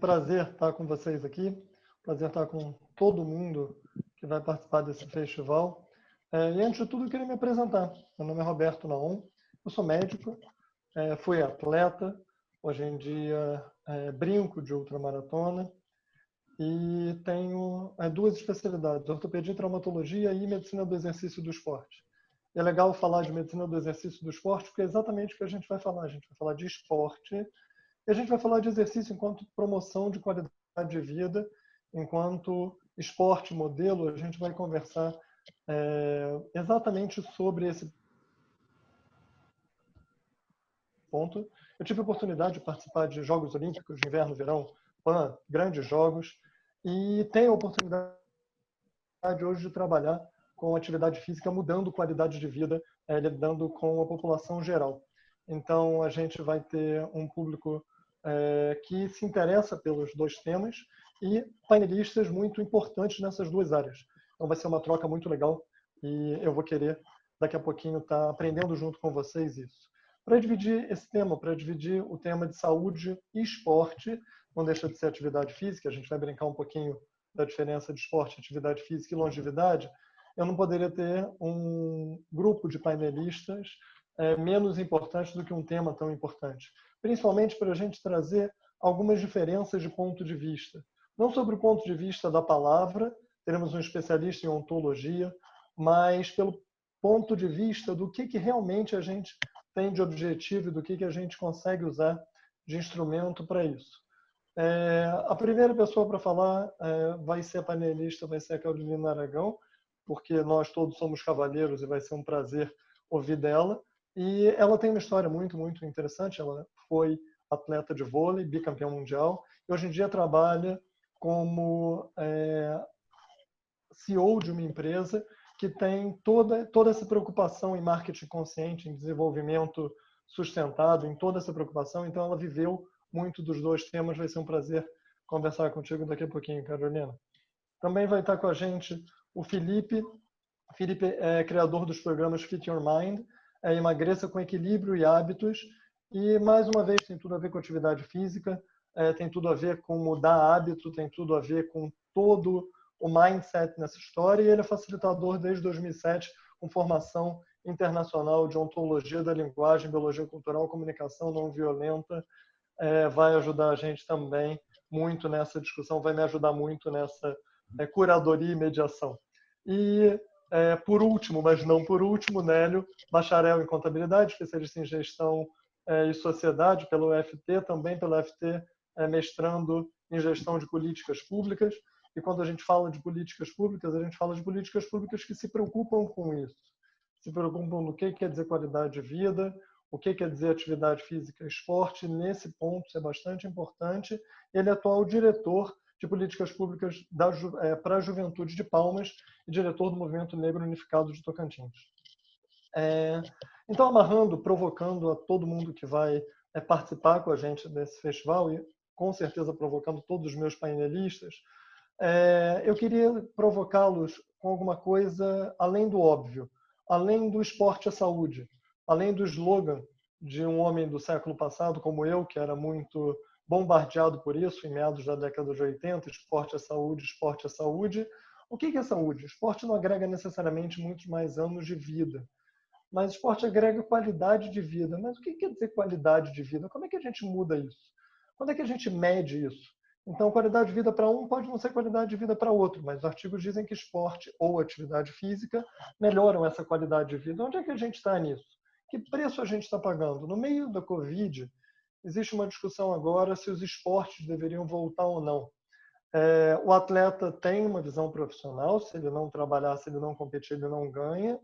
prazer estar com vocês aqui, prazer estar com todo mundo que vai participar desse festival. E antes de tudo, eu queria me apresentar. Meu nome é Roberto Naum, eu sou médico, fui atleta, hoje em dia brinco de ultramaratona e tenho duas especialidades, ortopedia e traumatologia e medicina do exercício e do esporte. E é legal falar de medicina do exercício e do esporte, porque é exatamente o que a gente vai falar. A gente vai falar de esporte e a gente vai falar de exercício enquanto promoção de qualidade de vida, enquanto esporte modelo. A gente vai conversar exatamente sobre esse ponto. Eu tive a oportunidade de participar de Jogos Olímpicos de Inverno, Verão, PAN, grandes jogos, e tenho a oportunidade hoje de trabalhar com atividade física, mudando qualidade de vida, lidando com a população geral. Então, a gente vai ter um público que se interessa pelos dois temas e painelistas muito importantes nessas duas áreas. Então, vai ser uma troca muito legal e eu vou querer, daqui a pouquinho, estar aprendendo junto com vocês isso. Para dividir esse tema, para dividir o tema de saúde e esporte, não deixa de ser atividade física, a gente vai brincar um pouquinho da diferença de esporte, atividade física e longevidade, eu não poderia ter um grupo de painelistas menos importante do que um tema tão importante. Principalmente para a gente trazer algumas diferenças de ponto de vista. Não sobre o ponto de vista da palavra, teremos um especialista em ontologia, mas pelo ponto de vista do que realmente a gente tem de objetivo e do que a gente consegue usar de instrumento para isso. A primeira pessoa para falar vai ser a paneelista, vai ser a Carolina Aragão, porque nós todos somos cavalheiros e vai ser um prazer ouvir dela. E ela tem uma história muito, muito interessante. Ela foi atleta de vôlei, bicampeã mundial, e hoje em dia trabalha como CEO de uma empresa que tem toda essa preocupação em marketing consciente, em desenvolvimento sustentado, em toda essa preocupação. Então, ela viveu muito dos dois temas. Vai ser um prazer conversar contigo daqui a pouquinho, Carolina. Também vai estar com a gente o Felipe. O Felipe é criador dos programas Fit Your Mind, Emagreça com Equilíbrio e Hábitos. E, mais uma vez, tem tudo a ver com atividade física, tem tudo a ver com mudar hábito, tem tudo a ver com todo o mindset nessa história, e ele é facilitador desde 2007, com formação internacional de ontologia da linguagem, biologia cultural, comunicação não violenta. Vai ajudar a gente também muito nessa discussão, vai me ajudar muito nessa curadoria e mediação. E, por último, mas não por último, Nélio, bacharel em contabilidade, especialista em gestão e sociedade pelo UFT, também pelo UFT, mestrando em gestão de políticas públicas. E quando a gente fala de políticas públicas, a gente fala de políticas públicas que se preocupam com isso. Se preocupam no que quer dizer qualidade de vida, o que quer dizer atividade física e esporte. Nesse ponto, isso é bastante importante. Ele é atual diretor de políticas públicas para a juventude de Palmas e diretor do Movimento Negro Unificado de Tocantins. Então, amarrando, provocando a todo mundo que vai participar com a gente desse festival e, com certeza, provocando todos os meus painelistas, eu queria provocá-los com alguma coisa além do óbvio, além do esporte à saúde, além do slogan de um homem do século passado, como eu, que era muito bombardeado por isso, em meados da década de 80, esporte é saúde, esporte é saúde. O que é saúde? Esporte não agrega necessariamente muitos mais anos de vida, mas esporte agrega qualidade de vida. Mas o que quer dizer qualidade de vida? Como é que a gente muda isso? Quando é que a gente mede isso? Então, qualidade de vida para um pode não ser qualidade de vida para outro, mas os artigos dizem que esporte ou atividade física melhoram essa qualidade de vida. Onde é que a gente está nisso? Que preço a gente está pagando? No meio da Covid, existe uma discussão agora se os esportes deveriam voltar ou não. O atleta tem uma visão profissional, se ele não trabalhar, se ele não competir, ele não ganha,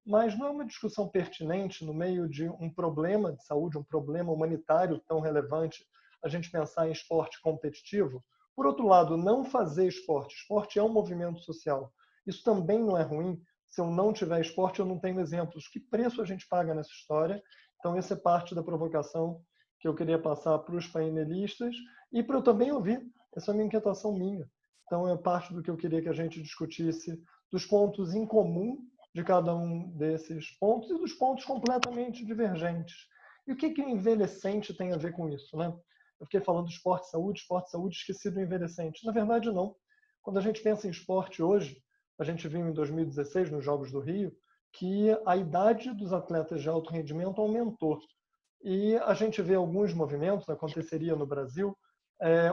mas não é uma discussão pertinente no meio de um problema de saúde, um problema humanitário tão relevante, a gente pensar em esporte competitivo. Por outro lado, não fazer esporte. Esporte é um movimento social. Isso também não é ruim. Se eu não tiver esporte, eu não tenho exemplos. Que preço a gente paga nessa história? Então, essa é parte da provocação que eu queria passar para os painelistas e para eu também ouvir. Essa é uma inquietação minha. Então, é parte do que eu queria que a gente discutisse, dos pontos em comum de cada um desses pontos e dos pontos completamente divergentes. E o que o envelhecente tem a ver com isso, né? Eu fiquei falando esporte, saúde, esqueci do envelhecente. Na verdade, não. Quando a gente pensa em esporte hoje, a gente viu em 2016, nos Jogos do Rio, que a idade dos atletas de alto rendimento aumentou. E a gente vê alguns movimentos, aconteceria no Brasil,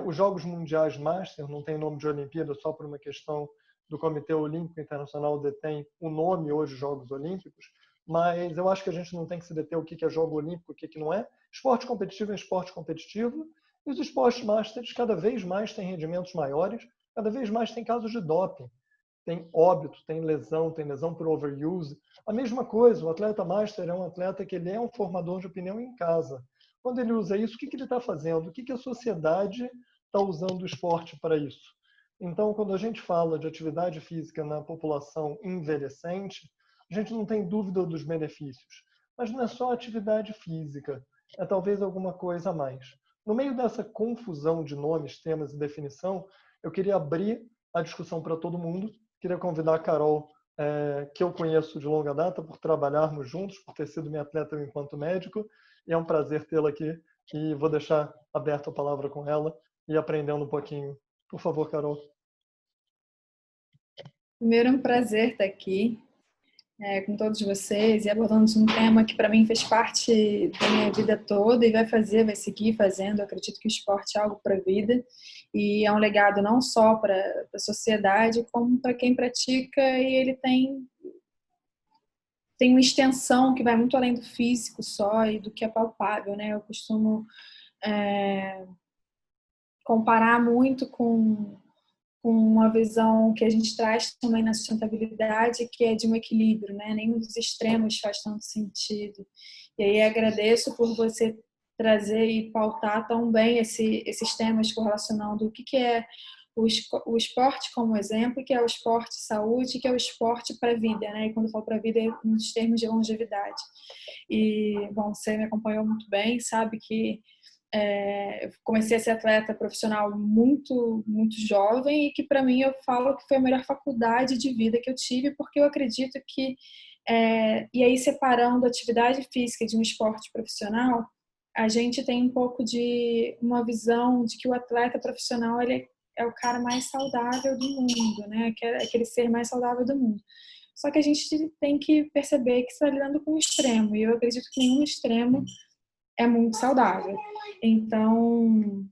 os Jogos Mundiais Master, não tem nome de Olimpíada só por uma questão do Comitê Olímpico Internacional detém o nome hoje Jogos Olímpicos, mas eu acho que a gente não tem que se deter o que é jogo olímpico, o que não é. Esporte competitivo é esporte competitivo, e os esportes masters cada vez mais têm rendimentos maiores, cada vez mais tem casos de doping, tem óbito, tem lesão por overuse. A mesma coisa, o atleta master é um atleta que ele é um formador de opinião em casa. Quando ele usa isso, o que ele está fazendo? O que a sociedade está usando o esporte para isso? Então, quando a gente fala de atividade física na população envelhecente, a gente não tem dúvida dos benefícios. Mas não é só atividade física, é talvez alguma coisa a mais. No meio dessa confusão de nomes, temas e definição, eu queria abrir a discussão para todo mundo. Queria convidar a Carol, que eu conheço de longa data, por trabalharmos juntos, por ter sido minha atleta enquanto médico, e é um prazer tê-la aqui. E vou deixar aberta a palavra com ela e aprendendo um pouquinho. Por favor, Carol. Primeiro, é um prazer estar aqui com todos vocês e abordando um tema que para mim fez parte da minha vida toda e vai seguir fazendo. Eu acredito que o esporte é algo para a vida e é um legado não só para a sociedade, como para quem pratica, e ele tem uma extensão que vai muito além do físico só e do que é palpável, né? Eu costumo comparar muito com uma visão que a gente traz também na sustentabilidade, que é de um equilíbrio, né? Nenhum dos extremos faz tanto sentido. E aí agradeço por você trazer e pautar tão bem esses temas correlacionando o que é o esporte como exemplo, que é o esporte saúde, que é o esporte para a vida, né? E quando eu falo para a vida, é nos termos de longevidade. E, bom, você me acompanhou muito bem, sabe que eu comecei a ser atleta profissional muito, muito jovem e que para mim eu falo que foi a melhor faculdade de vida que eu tive, porque eu acredito que, e aí separando a atividade física de um esporte profissional, a gente tem um pouco de uma visão de que o atleta profissional ele é o cara mais saudável do mundo, né? Aquele ser mais saudável do mundo. Só que a gente tem que perceber que está lidando com um extremo, e eu acredito que nenhum extremo é muito saudável. Então,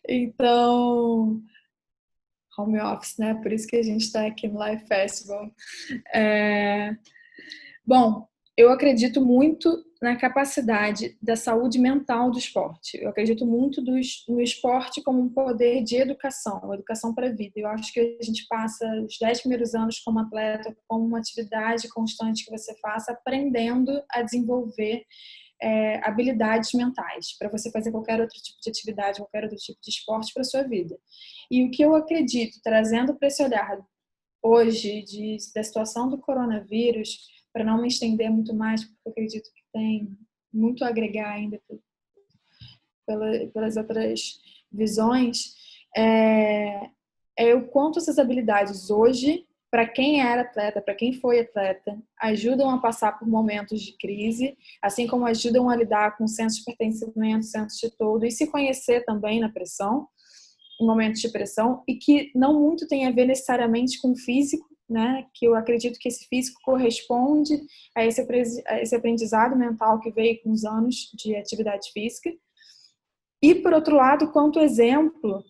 então, home office, né? Por isso que a gente está aqui no Live Festival. Bom, eu acredito muito na capacidade da saúde mental do esporte. Eu acredito muito no esporte como um poder de educação para a vida. Eu acho que a gente passa os 10 primeiros anos como atleta, como uma atividade constante que você faça, aprendendo a desenvolver habilidades mentais para você fazer qualquer outro tipo de atividade, qualquer outro tipo de esporte para a sua vida. E o que eu acredito, trazendo para esse olhar hoje da situação do coronavírus, para não me estender muito mais, porque eu acredito que tem muito a agregar ainda pelas outras visões, o quanto essas habilidades hoje, para quem era atleta, para quem foi atleta, ajudam a passar por momentos de crise, assim como ajudam a lidar com senso de pertencimento, senso de todo, e se conhecer também na pressão, em momentos de pressão, e que não muito tem a ver necessariamente com o físico, né? Que eu acredito que esse físico corresponde a esse aprendizado mental que veio com os anos de atividade física. E, por outro lado, quanto exemplo,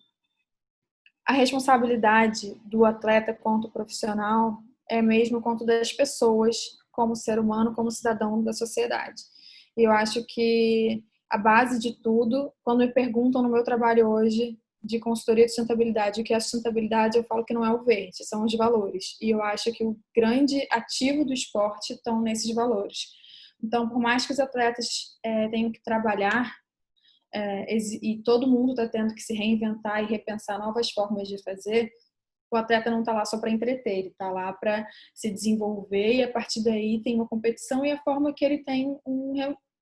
a responsabilidade do atleta quanto profissional é mesmo quanto das pessoas, como ser humano, como cidadão da sociedade. E eu acho que a base de tudo, quando me perguntam no meu trabalho hoje de consultoria de sustentabilidade, o que é sustentabilidade, eu falo que não é o verde, são os valores. E eu acho que o grande ativo do esporte estão nesses valores. Então, por mais que os atletas tenham que trabalhar, e todo mundo está tendo que se reinventar e repensar novas formas de fazer, o atleta não está lá só para entreter, ele está lá para se desenvolver, e a partir daí tem uma competição e a forma que ele tem um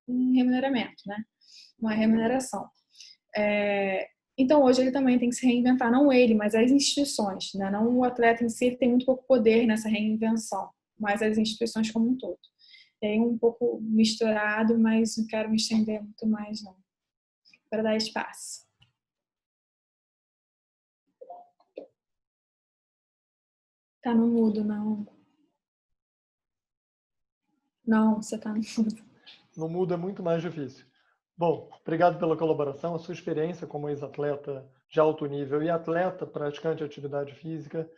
remuneramento, né? Uma remuneração. Então hoje ele também tem que se reinventar, não ele, mas as instituições, né? Não o atleta em si, ele tem muito pouco poder nessa reinvenção, mas as instituições como um todo. E aí um pouco misturado, mas não quero me estender muito mais, não. Para dar espaço. Tá no mudo, não. Não, você tá no mudo. No mudo é muito mais difícil. Bom, obrigado pela colaboração. A sua experiência como ex-atleta de alto nível e atleta praticante de atividade física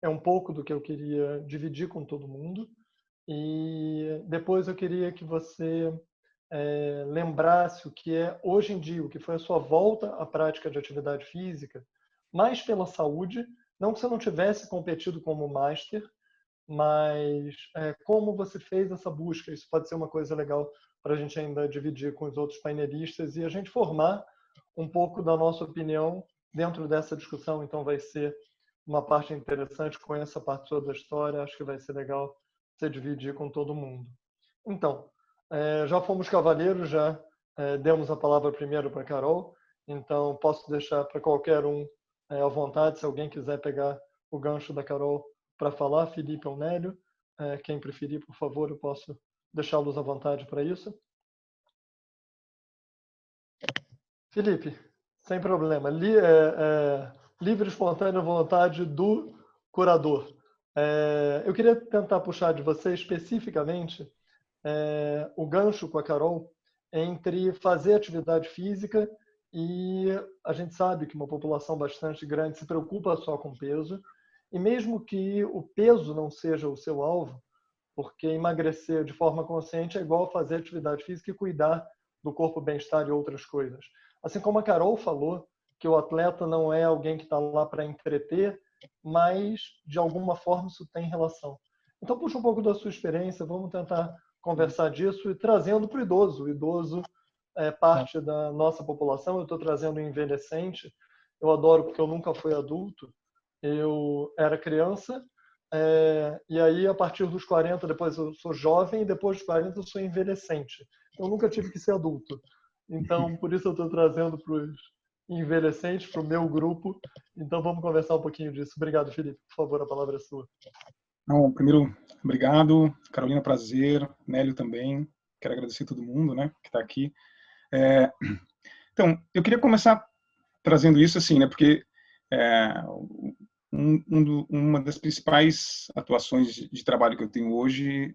é um pouco do que eu queria dividir com todo mundo. E depois eu queria que você lembrasse o que é hoje em dia, o que foi a sua volta à prática de atividade física, mais pela saúde, não que você não tivesse competido como master, mas como você fez essa busca. Isso pode ser uma coisa legal para a gente ainda dividir com os outros painelistas e a gente formar um pouco da nossa opinião dentro dessa discussão. Então vai ser uma parte interessante, conheça a parte sua da história, acho que vai ser legal você dividir com todo mundo. Então, já fomos cavaleiros, já demos a palavra primeiro para a Carol, então posso deixar para qualquer um à vontade, se alguém quiser pegar o gancho da Carol para falar, Felipe ou Nélio, quem preferir, por favor, eu posso deixá-los à vontade para isso. Felipe, sem problema. Livre, espontânea vontade do curador. Eu queria tentar puxar de você especificamente o gancho com a Carol entre fazer atividade física e a gente sabe que uma população bastante grande se preocupa só com peso, e mesmo que o peso não seja o seu alvo, porque emagrecer de forma consciente é igual fazer atividade física e cuidar do corpo, bem-estar e outras coisas. Assim como a Carol falou, que o atleta não é alguém que está lá para entreter, mas de alguma forma isso tem relação. Então puxa um pouco da sua experiência, vamos tentar conversar disso e trazendo para o idoso. O idoso é parte da nossa população, eu estou trazendo o envelhecente. Eu adoro porque eu nunca fui adulto, eu era criança, e aí a partir dos 40, depois eu sou jovem, e depois dos 40 eu sou envelhecente. Eu nunca tive que ser adulto. Então, por isso eu estou trazendo para os envelhecentes, para o meu grupo. Então, vamos conversar um pouquinho disso. Obrigado, Felipe. Por favor, a palavra é sua. Não, primeiro, obrigado. Carolina, prazer. Nélio também. Quero agradecer a todo mundo, né, que está aqui. Então, eu queria começar trazendo isso assim, né, porque uma das principais atuações de trabalho que eu tenho hoje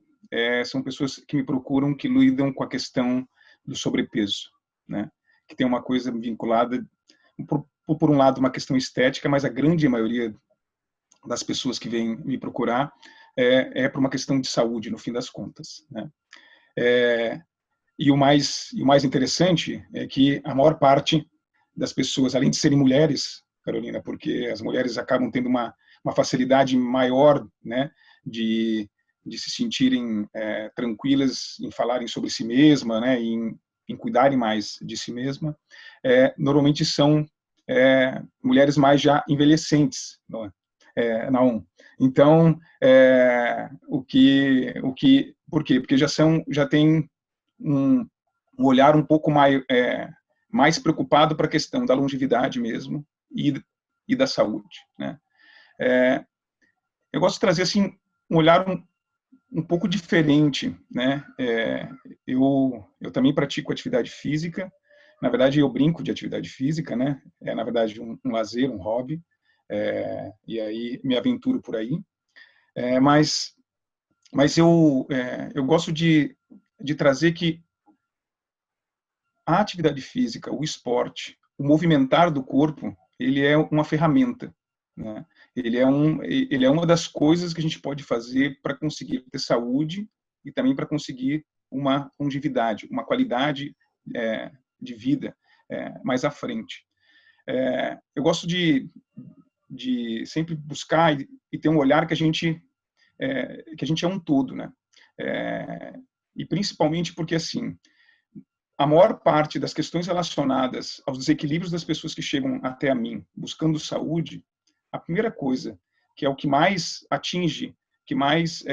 são pessoas que me procuram, que lidam com a questão do sobrepeso, né, que tem uma coisa vinculada, por um lado, uma questão estética, mas a grande maioria das pessoas que vêm me procurar por uma questão de saúde, no fim das contas, né. E o mais interessante é que a maior parte das pessoas, além de serem mulheres, Carolina, porque as mulheres acabam tendo uma facilidade maior, né, de se sentirem tranquilas em falarem sobre si mesma, né, em cuidarem mais de si mesma, normalmente são mulheres mais já envelhecentes, não é? Não. Então, por quê? Porque já tem um olhar um pouco mais preocupado para a questão da longevidade mesmo e da saúde, né? Eu gosto de trazer assim um olhar um pouco diferente, né? Eu também pratico atividade física. Na verdade, eu brinco de atividade física, né? Na verdade um lazer, um hobby. E aí me aventuro por aí. Mas eu gosto de trazer que a atividade física, o esporte, o movimentar do corpo, ele é uma ferramenta, né? Ele é uma das coisas que a gente pode fazer para conseguir ter saúde e também para conseguir uma longevidade, uma qualidade de vida mais à frente. Eu gosto de sempre buscar e ter um olhar que a gente é um todo, né? E principalmente porque, assim, a maior parte das questões relacionadas aos desequilíbrios das pessoas que chegam até a mim buscando saúde, a primeira coisa, que é o que mais atinge, que mais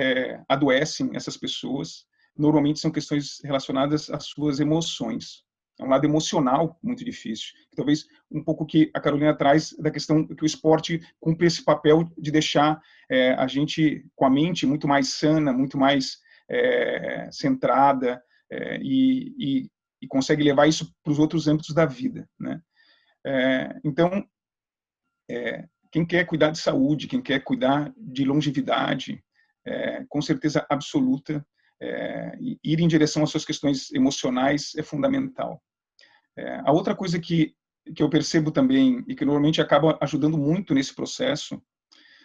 adoecem essas pessoas, normalmente são questões relacionadas às suas emoções. É um lado emocional muito difícil. Talvez um pouco que a Carolina traz da questão que o esporte cumpre esse papel de deixar a gente com a mente muito mais sana, muito mais centrada, e consegue levar isso para os outros âmbitos da vida, né? Então, quem quer cuidar de saúde, quem quer cuidar de longevidade, com certeza absoluta, ir em direção às suas questões emocionais é fundamental. A outra coisa que eu percebo também, e que normalmente acaba ajudando muito nesse processo,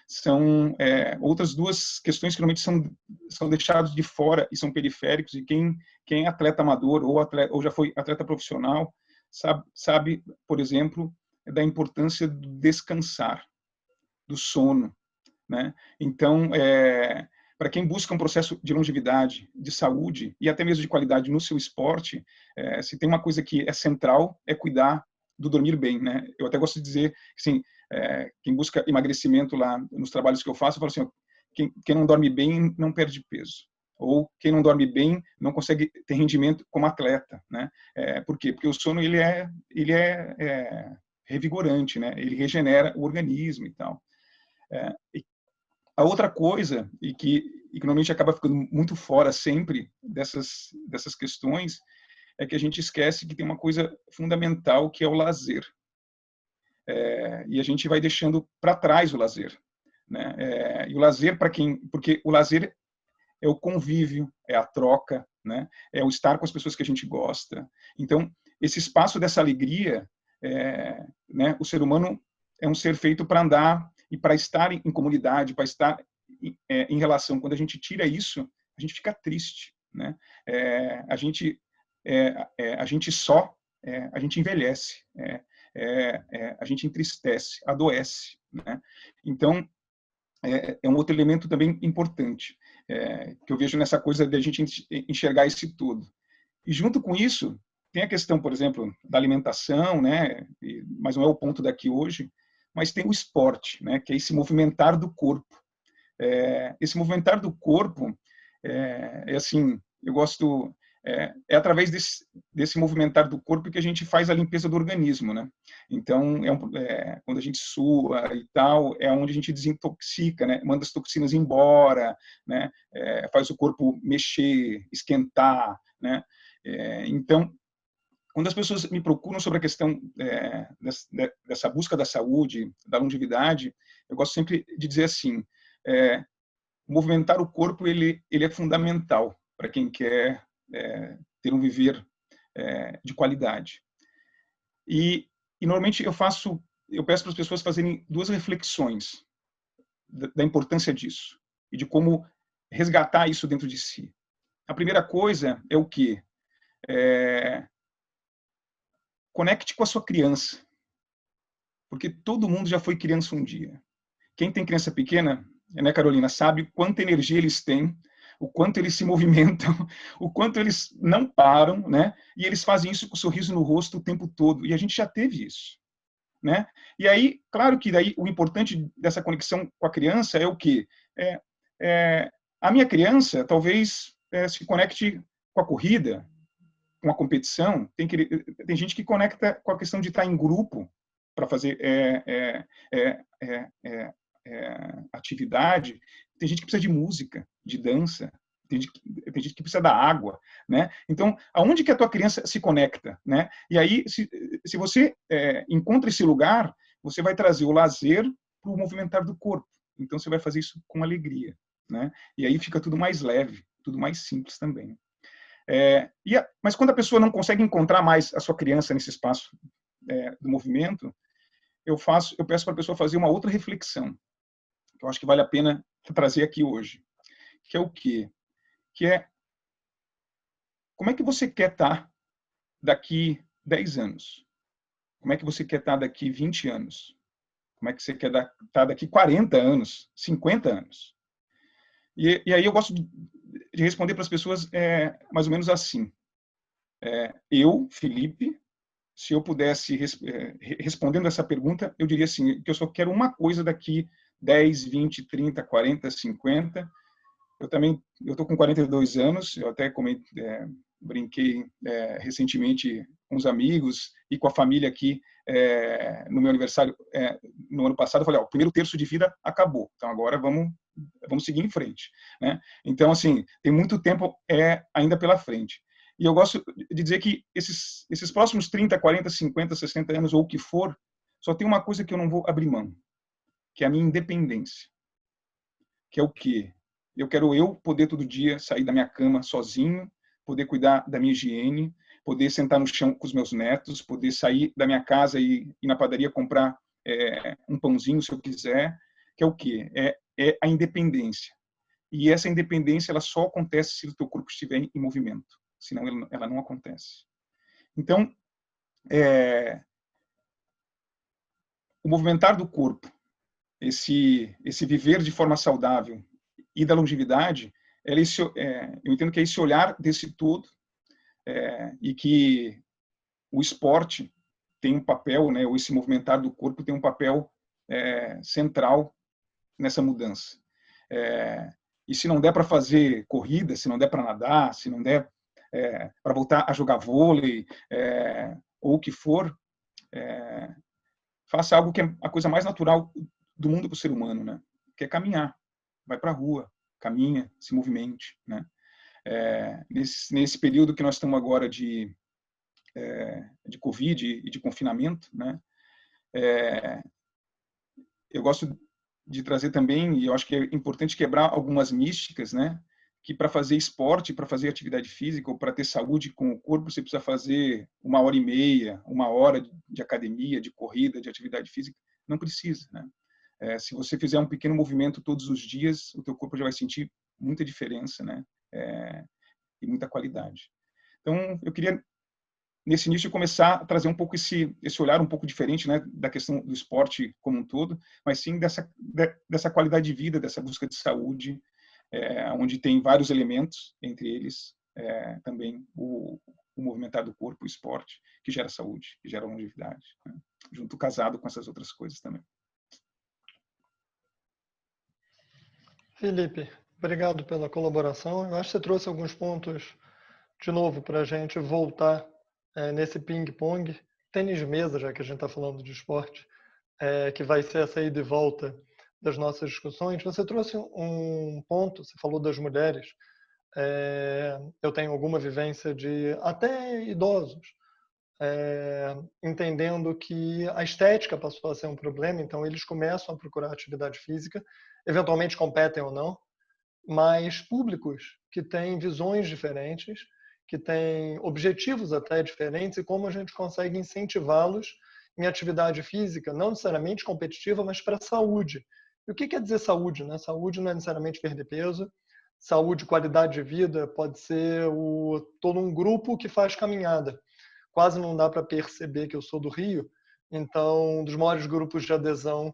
são outras duas questões que normalmente são deixadas de fora e são periféricos, e quem é atleta amador ou já foi atleta profissional sabe, por exemplo, da importância do descansar, do sono, né? Então, para quem busca um processo de longevidade, de saúde e até mesmo de qualidade no seu esporte, se tem uma coisa que é central, é cuidar do dormir bem, né? Eu até gosto de dizer, assim, quem busca emagrecimento lá nos trabalhos que eu faço, eu falo assim, quem não dorme bem não perde peso. Ou quem não dorme bem não consegue ter rendimento como atleta, né? Por quê? Porque o sono ele é revigorante, né? Ele regenera o organismo e tal. E a outra coisa, e que normalmente acaba ficando muito fora sempre dessas questões, é que a gente esquece que tem uma coisa fundamental, que é o lazer. E a gente vai deixando para trás o lazer, né? E o lazer porque o lazer é o convívio, é a troca, né? É o estar com as pessoas que a gente gosta. Então, esse espaço dessa alegria, né? O ser humano é um ser feito para andar e para estar em comunidade, para estar em relação. Quando a gente tira isso, a gente fica triste, né? A gente a gente envelhece, a gente entristece, adoece, né? Então, é um outro elemento também importante, que eu vejo nessa coisa de a gente enxergar esse todo. E junto com isso, tem a questão, por exemplo, da alimentação, né? Mas não é o ponto daqui hoje, mas tem o esporte, né? Que é esse movimentar do corpo. Esse movimentar do corpo assim, eu gosto, através desse movimentar do corpo que a gente faz a limpeza do organismo, né? Então, quando a gente sua e tal, é onde a gente desintoxica, né? Manda as toxinas embora, né? Faz o corpo mexer, esquentar, né? Então, quando as pessoas me procuram sobre a questão dessa busca da saúde, da longevidade, eu gosto sempre de dizer assim, movimentar o corpo ele é fundamental para quem quer ter um viver de qualidade. E normalmente eu peço para as pessoas fazerem duas reflexões da importância disso e de como resgatar isso dentro de si. A primeira coisa é o quê? Conecte com a sua criança, porque todo mundo já foi criança um dia. Quem tem criança pequena, né, Carolina, sabe quanta energia eles têm, o quanto eles se movimentam, o quanto eles não param, né? E eles fazem isso com um sorriso no rosto o tempo todo. E a gente já teve isso, né? E aí, claro que daí o importante dessa conexão com a criança é o quê? A minha criança talvez se conecte com a corrida, com a competição. Tem gente que conecta com a questão de estar em grupo para fazer atividade. Tem gente que precisa de música, de dança, tem gente que precisa da água, né? Então, aonde que a tua criança se conecta, né? E aí, se você encontra esse lugar, você vai trazer o lazer para o movimentar do corpo. Então, você vai fazer isso com alegria, né? E aí fica tudo mais leve, tudo mais simples também. Mas quando a pessoa não consegue encontrar mais a sua criança nesse espaço do movimento, eu peço para a pessoa fazer uma outra reflexão, que eu acho que vale a pena trazer aqui hoje, que é o quê? Que é como é que você quer estar daqui 10 anos? Como é que você quer estar daqui 20 anos? Como é que você quer estar daqui 40 anos, 50 anos? E aí eu gosto de responder para as pessoas mais ou menos assim. Eu, Felipe, se eu pudesse respondendo essa pergunta, eu diria assim, que eu só quero uma coisa daqui 10, 20, 30, 40, 50. Eu estou com 42 anos, eu até brinquei recentemente com os amigos e com a família aqui no meu aniversário no ano passado. Eu falei, o primeiro terço de vida acabou, então agora vamos vamos seguir em frente, né? Então, assim, tem muito tempo ainda pela frente. E eu gosto de dizer que esses próximos 30, 40, 50, 60 anos, ou o que for, só tem uma coisa que eu não vou abrir mão, que é a minha independência. Que é o quê? Eu quero poder todo dia sair da minha cama sozinho, poder cuidar da minha higiene, poder sentar no chão com os meus netos, poder sair da minha casa e ir na padaria comprar um pãozinho, se eu quiser, que é o quê? É a independência. E essa independência ela só acontece se o teu corpo estiver em movimento, senão ela não acontece. Então, o movimentar do corpo, esse viver de forma saudável e da longevidade, eu entendo que é esse olhar desse todo, e que o esporte tem um papel, né, ou esse movimentar do corpo tem um papel central nessa mudança. E se não der para fazer corrida, se não der para nadar, se não der para voltar a jogar vôlei, ou o que for, faça algo que é a coisa mais natural do mundo para o ser humano, né? Que é caminhar. Vai para a rua, caminha, se movimente, né? Nesse período que nós estamos agora de Covid e de confinamento, né? Eu gosto de trazer também, e eu acho que é importante quebrar algumas místicas, né? Que para fazer esporte, para fazer atividade física ou para ter saúde com o corpo, você precisa fazer 1h30, 1 hora de academia, de corrida, de atividade física. Não precisa, né? Se você fizer um pequeno movimento todos os dias, o teu corpo já vai sentir muita diferença, né? E muita qualidade. Então, eu queria, nesse início, começar a trazer um pouco esse olhar um pouco diferente, né, da questão do esporte como um todo, mas sim dessa qualidade de vida, dessa busca de saúde, onde tem vários elementos, entre eles também o movimentar do corpo, o esporte, que gera saúde, que gera longevidade, né? Junto casado com essas outras coisas também. Felipe, obrigado pela colaboração. Eu acho que você trouxe alguns pontos, de novo, para a gente voltar nesse ping-pong. Tênis de mesa, já que a gente está falando de esporte, que vai ser essa ida e volta das nossas discussões. Você trouxe um ponto, você falou das mulheres. Eu tenho alguma vivência de até idosos, entendendo que a estética passou a ser um problema, então eles começam a procurar atividade física, eventualmente competem ou não, mas públicos que têm visões diferentes, que têm objetivos até diferentes e como a gente consegue incentivá-los em atividade física, não necessariamente competitiva, mas para a saúde. E o que quer dizer saúde, né? Saúde não é necessariamente perder peso. Saúde, qualidade de vida pode ser todo um grupo que faz caminhada. Quase não dá para perceber que eu sou do Rio, então um dos maiores grupos de adesão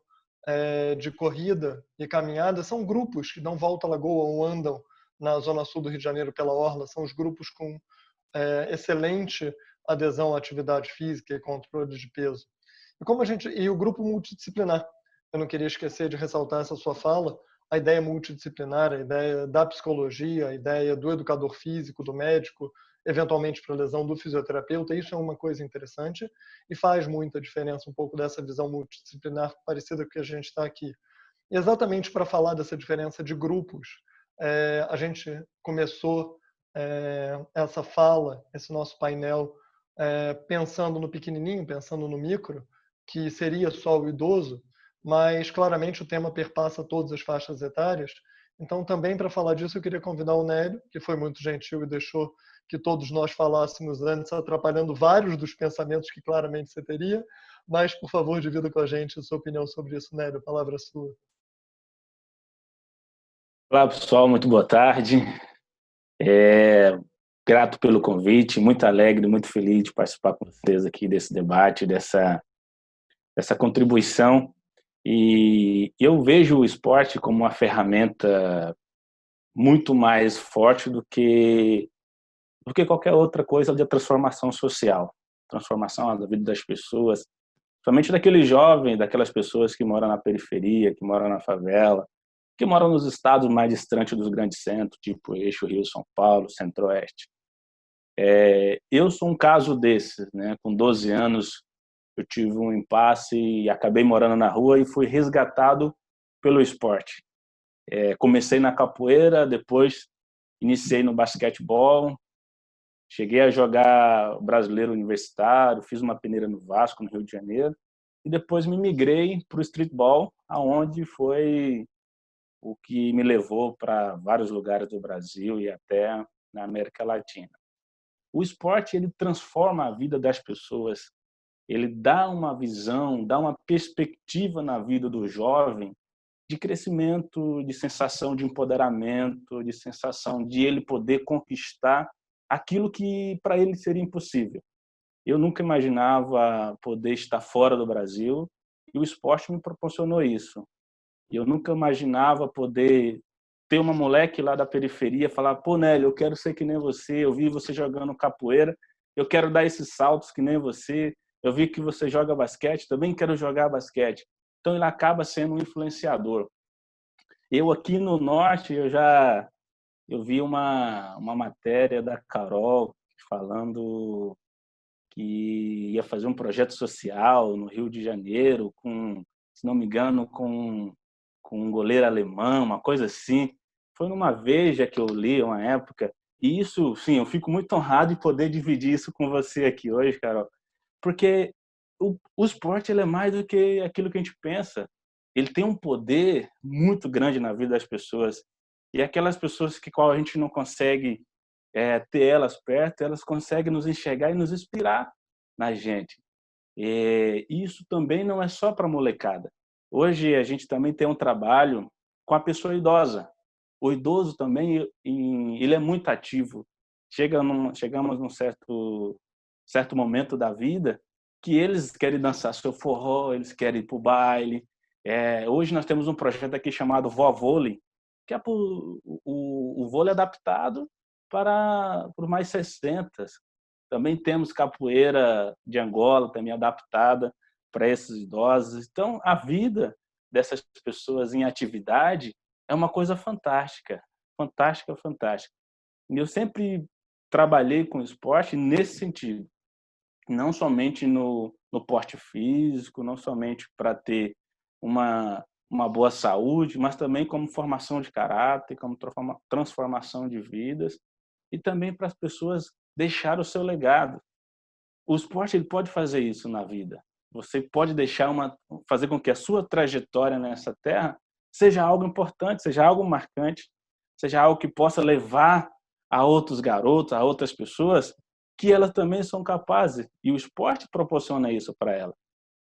de corrida e caminhada são grupos que dão volta à lagoa ou andam na zona sul do Rio de Janeiro pela orla. São os grupos com excelente adesão à atividade física e controle de peso. E o grupo multidisciplinar. Eu não queria esquecer de ressaltar essa sua fala, a ideia multidisciplinar, a ideia da psicologia, a ideia do educador físico, do médico, eventualmente para lesão do fisioterapeuta. Isso é uma coisa interessante e faz muita diferença um pouco dessa visão multidisciplinar parecida com que a gente está aqui. E exatamente para falar dessa diferença de grupos, a gente começou essa fala, esse nosso painel, pensando no pequenininho, pensando no micro, que seria só o idoso, mas claramente o tema perpassa todas as faixas etárias. Então, também para falar disso, eu queria convidar o Nélio, que foi muito gentil e deixou que todos nós falássemos antes, atrapalhando vários dos pensamentos que claramente você teria. Mas, por favor, divida com a gente a sua opinião sobre isso, Nélio. A palavra é sua. Olá, pessoal. Muito boa tarde. Grato pelo convite, muito alegre, muito feliz de participar com vocês aqui desse debate, dessa contribuição. E eu vejo o esporte como uma ferramenta muito mais forte do que qualquer outra coisa de transformação social, transformação da vida das pessoas, somente daquele jovem, daquelas pessoas que moram na periferia, que moram na favela, que moram nos estados mais distantes dos grandes centros, tipo Eixo Rio-São Paulo, Centro-Oeste. Eu sou um caso desses, né? Com 12 anos, eu tive um impasse e acabei morando na rua e fui resgatado pelo esporte. Comecei na capoeira, depois iniciei no basquetebol, cheguei a jogar brasileiro universitário, fiz uma peneira no Vasco, no Rio de Janeiro, e depois me migrei para o streetball, aonde foi o que me levou para vários lugares do Brasil e até na América Latina. O esporte, ele transforma a vida das pessoas, ele dá uma visão, dá uma perspectiva na vida do jovem de crescimento, de sensação de empoderamento, de sensação de ele poder conquistar aquilo que para ele seria impossível. Eu nunca imaginava poder estar fora do Brasil e o esporte me proporcionou isso. Eu nunca imaginava poder ter uma moleque lá da periferia falar: pô, Nélio, eu quero ser que nem você, eu vi você jogando capoeira, eu quero dar esses saltos que nem você, eu vi que você joga basquete, também quero jogar basquete. Então ele acaba sendo um influenciador. Eu aqui no Norte, eu vi uma matéria da Carol falando que ia fazer um projeto social no Rio de Janeiro, se não me engano, com um goleiro alemão, uma coisa assim. Foi numa Veja que eu li, uma época, e isso, sim, eu fico muito honrado de poder dividir isso com você aqui hoje, Carol, porque o esporte ele é mais do que aquilo que a gente pensa. Ele tem um poder muito grande na vida das pessoas. E aquelas pessoas que qual a gente não consegue ter elas perto, elas conseguem nos enxergar e nos inspirar na gente. E isso também não é só para molecada. Hoje a gente também tem um trabalho com a pessoa idosa. O idoso também, ele é muito ativo. Chegamos num certo momento da vida que eles querem dançar seu forró, eles querem ir para o baile. Hoje nós temos um projeto aqui chamado Vovôlei, que é o vôlei adaptado para os mais 60. Também temos capoeira de Angola, também adaptada para esses idosos. Então, a vida dessas pessoas em atividade é uma coisa fantástica, fantástica, fantástica. E eu sempre trabalhei com esporte nesse sentido, não somente no porte físico, não somente para ter uma boa saúde, mas também como formação de caráter, como transformação de vidas e também para as pessoas deixar o seu legado. O esporte ele pode fazer isso na vida. Você pode fazer com que a sua trajetória nessa terra seja algo importante, seja algo marcante, seja algo que possa levar a outros garotos, a outras pessoas, que elas também são capazes. E o esporte proporciona isso para elas.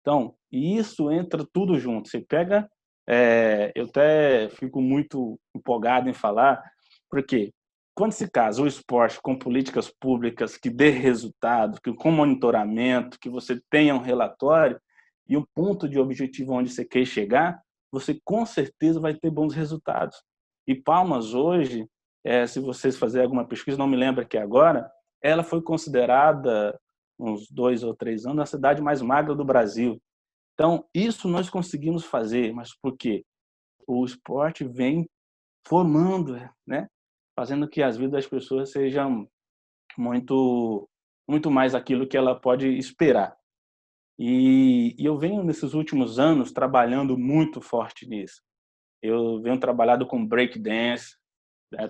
Então, isso entra tudo junto. Você pega, eu até fico muito empolgado em falar, porque quando se casa o esporte com políticas públicas que dê resultado, com monitoramento, que você tenha um relatório e um ponto de objetivo onde você quer chegar, você com certeza vai ter bons resultados. E Palmas hoje, se vocês fizerem alguma pesquisa, não me lembro aqui agora, ela foi considerada, uns 2 ou 3 anos, a cidade mais magra do Brasil. Então, isso nós conseguimos fazer, mas por quê? O esporte vem formando, né? Fazendo que as vidas das pessoas sejam muito mais aquilo que ela pode esperar. E eu venho nesses últimos anos trabalhando muito forte nisso. Eu venho trabalhado com break dance,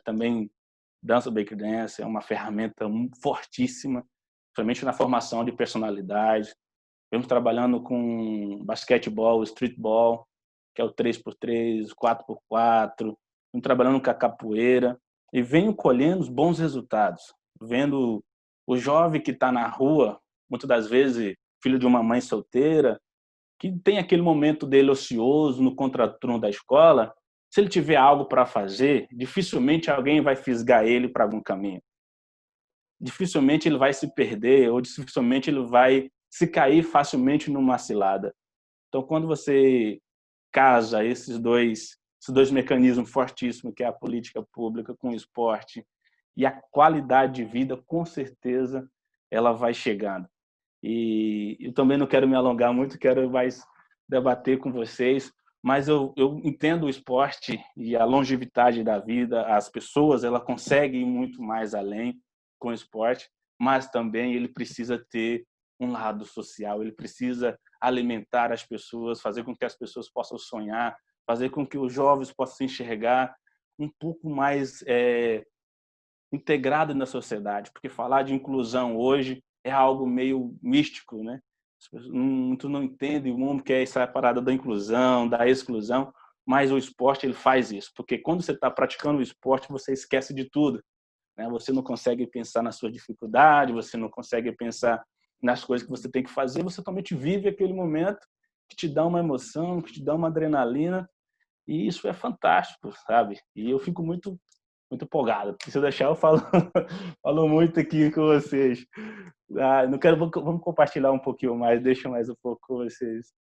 também dança break dance é uma ferramenta fortíssima, principalmente na formação de personalidade. Venho trabalhando com basquetebol, streetball, que é o 3x3, 4x4, venho trabalhando com a capoeira e venho colhendo bons resultados, vendo o jovem que está na rua, muitas das vezes filho de uma mãe solteira, que tem aquele momento dele ocioso no contraturno da escola, se ele tiver algo para fazer, dificilmente alguém vai fisgar ele para algum caminho. Dificilmente ele vai se perder ou dificilmente ele vai se cair facilmente numa cilada. Então, quando você casa esses dois mecanismos fortíssimos, que é a política pública com o esporte e a qualidade de vida, com certeza ela vai chegando. E eu também não quero me alongar muito, quero mais debater com vocês, mas eu entendo o esporte e a longevidade da vida, as pessoas, ela conseguem ir muito mais além com o esporte, mas também ele precisa ter um lado social, ele precisa alimentar as pessoas, fazer com que as pessoas possam sonhar, fazer com que os jovens possam se enxergar um pouco mais integrado na sociedade, porque falar de inclusão hoje é algo meio místico, né? As pessoas muito não entendem o mundo que é essa parada da inclusão, da exclusão, mas o esporte ele faz isso, porque quando você está praticando o esporte você esquece de tudo, né? Você não consegue pensar na sua dificuldade, você não consegue pensar nas coisas que você tem que fazer, você somente vive aquele momento que te dá uma emoção, que te dá uma adrenalina, e isso é fantástico, sabe? E eu fico muito empolgado. Se eu deixar, eu falo, falo muito aqui com vocês. Não quero, vamos compartilhar um pouquinho mais, deixa mais um pouco com vocês.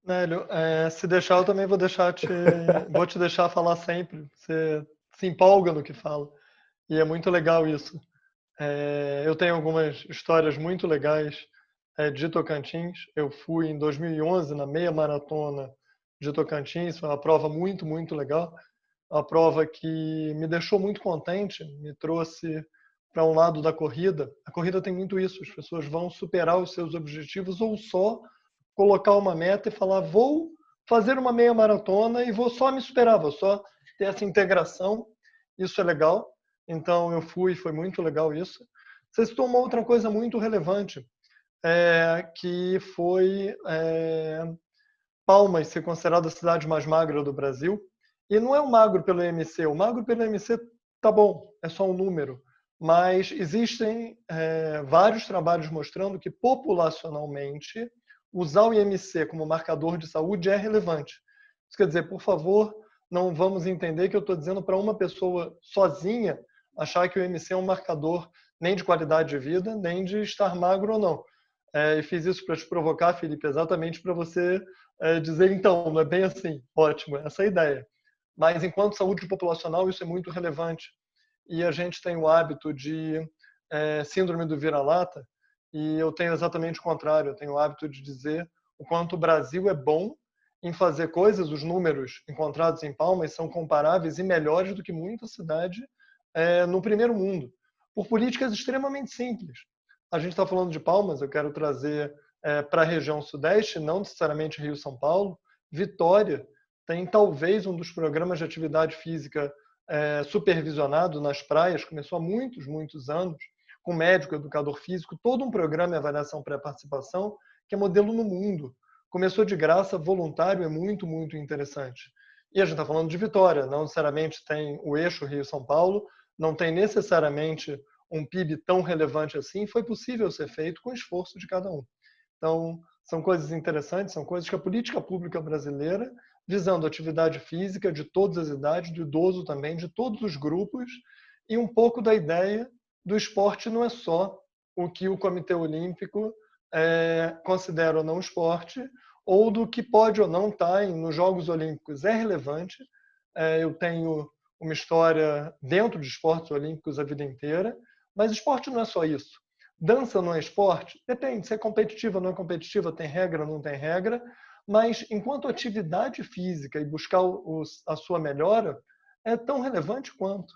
Nélio, se deixar, eu também vou te deixar falar sempre. Você se empolga no que fala. E é muito legal isso. Eu tenho algumas histórias muito legais de Tocantins. Eu fui em 2011 na meia maratona de Tocantins. Foi uma prova muito, muito legal. Uma prova que me deixou muito contente, me trouxe para um lado da corrida. A corrida tem muito isso. As pessoas vão superar os seus objetivos ou só colocar uma meta e falar: vou fazer uma meia maratona e vou só me superar, vou só ter essa integração. Isso é legal. Então eu fui, foi muito legal isso. Você citou uma outra coisa muito relevante, que foi Palmas ser considerada a cidade mais magra do Brasil. E não é o magro pelo IMC. O magro pelo IMC tá bom, é só um número. Mas existem vários trabalhos mostrando que populacionalmente usar o IMC como marcador de saúde é relevante. Isso quer dizer, por favor, não vamos entender que eu estou dizendo para uma pessoa sozinha achar que o IMC é um marcador nem de qualidade de vida, nem de estar magro ou não. E fiz isso para te provocar, Felipe, exatamente para você dizer, então, não é bem assim. Ótimo, essa é a ideia. Mas enquanto saúde populacional, isso é muito relevante. E a gente tem o hábito de síndrome do vira-lata, e eu tenho exatamente o contrário. Eu tenho o hábito de dizer o quanto o Brasil é bom em fazer coisas. Os números encontrados em Palmas são comparáveis e melhores do que muita cidade no primeiro mundo, por políticas extremamente simples. A gente está falando de Palmas, eu quero trazer para a região sudeste, não necessariamente Rio-São Paulo. Vitória tem talvez um dos programas de atividade física supervisionado nas praias, começou há muitos, muitos anos, com médico, educador físico, todo um programa de avaliação pré-participação, que é modelo no mundo. Começou de graça, voluntário, é muito, muito interessante. E a gente está falando de Vitória, não necessariamente tem o eixo Rio-São Paulo, não tem necessariamente um PIB tão relevante assim, foi possível ser feito com o esforço de cada um. Então, são coisas interessantes, são coisas que a política pública brasileira, visando atividade física de todas as idades, do idoso também, de todos os grupos, e um pouco da ideia do esporte não é só o que o Comitê Olímpico considera ou não esporte, ou do que pode ou não estar nos Jogos Olímpicos. É relevante. Eu tenho uma história dentro de esportes olímpicos a vida inteira, mas esporte não é só isso. Dança não é esporte? Depende, se é competitiva ou não é competitiva, tem regra ou não tem regra, mas enquanto atividade física e buscar a sua melhora é tão relevante quanto.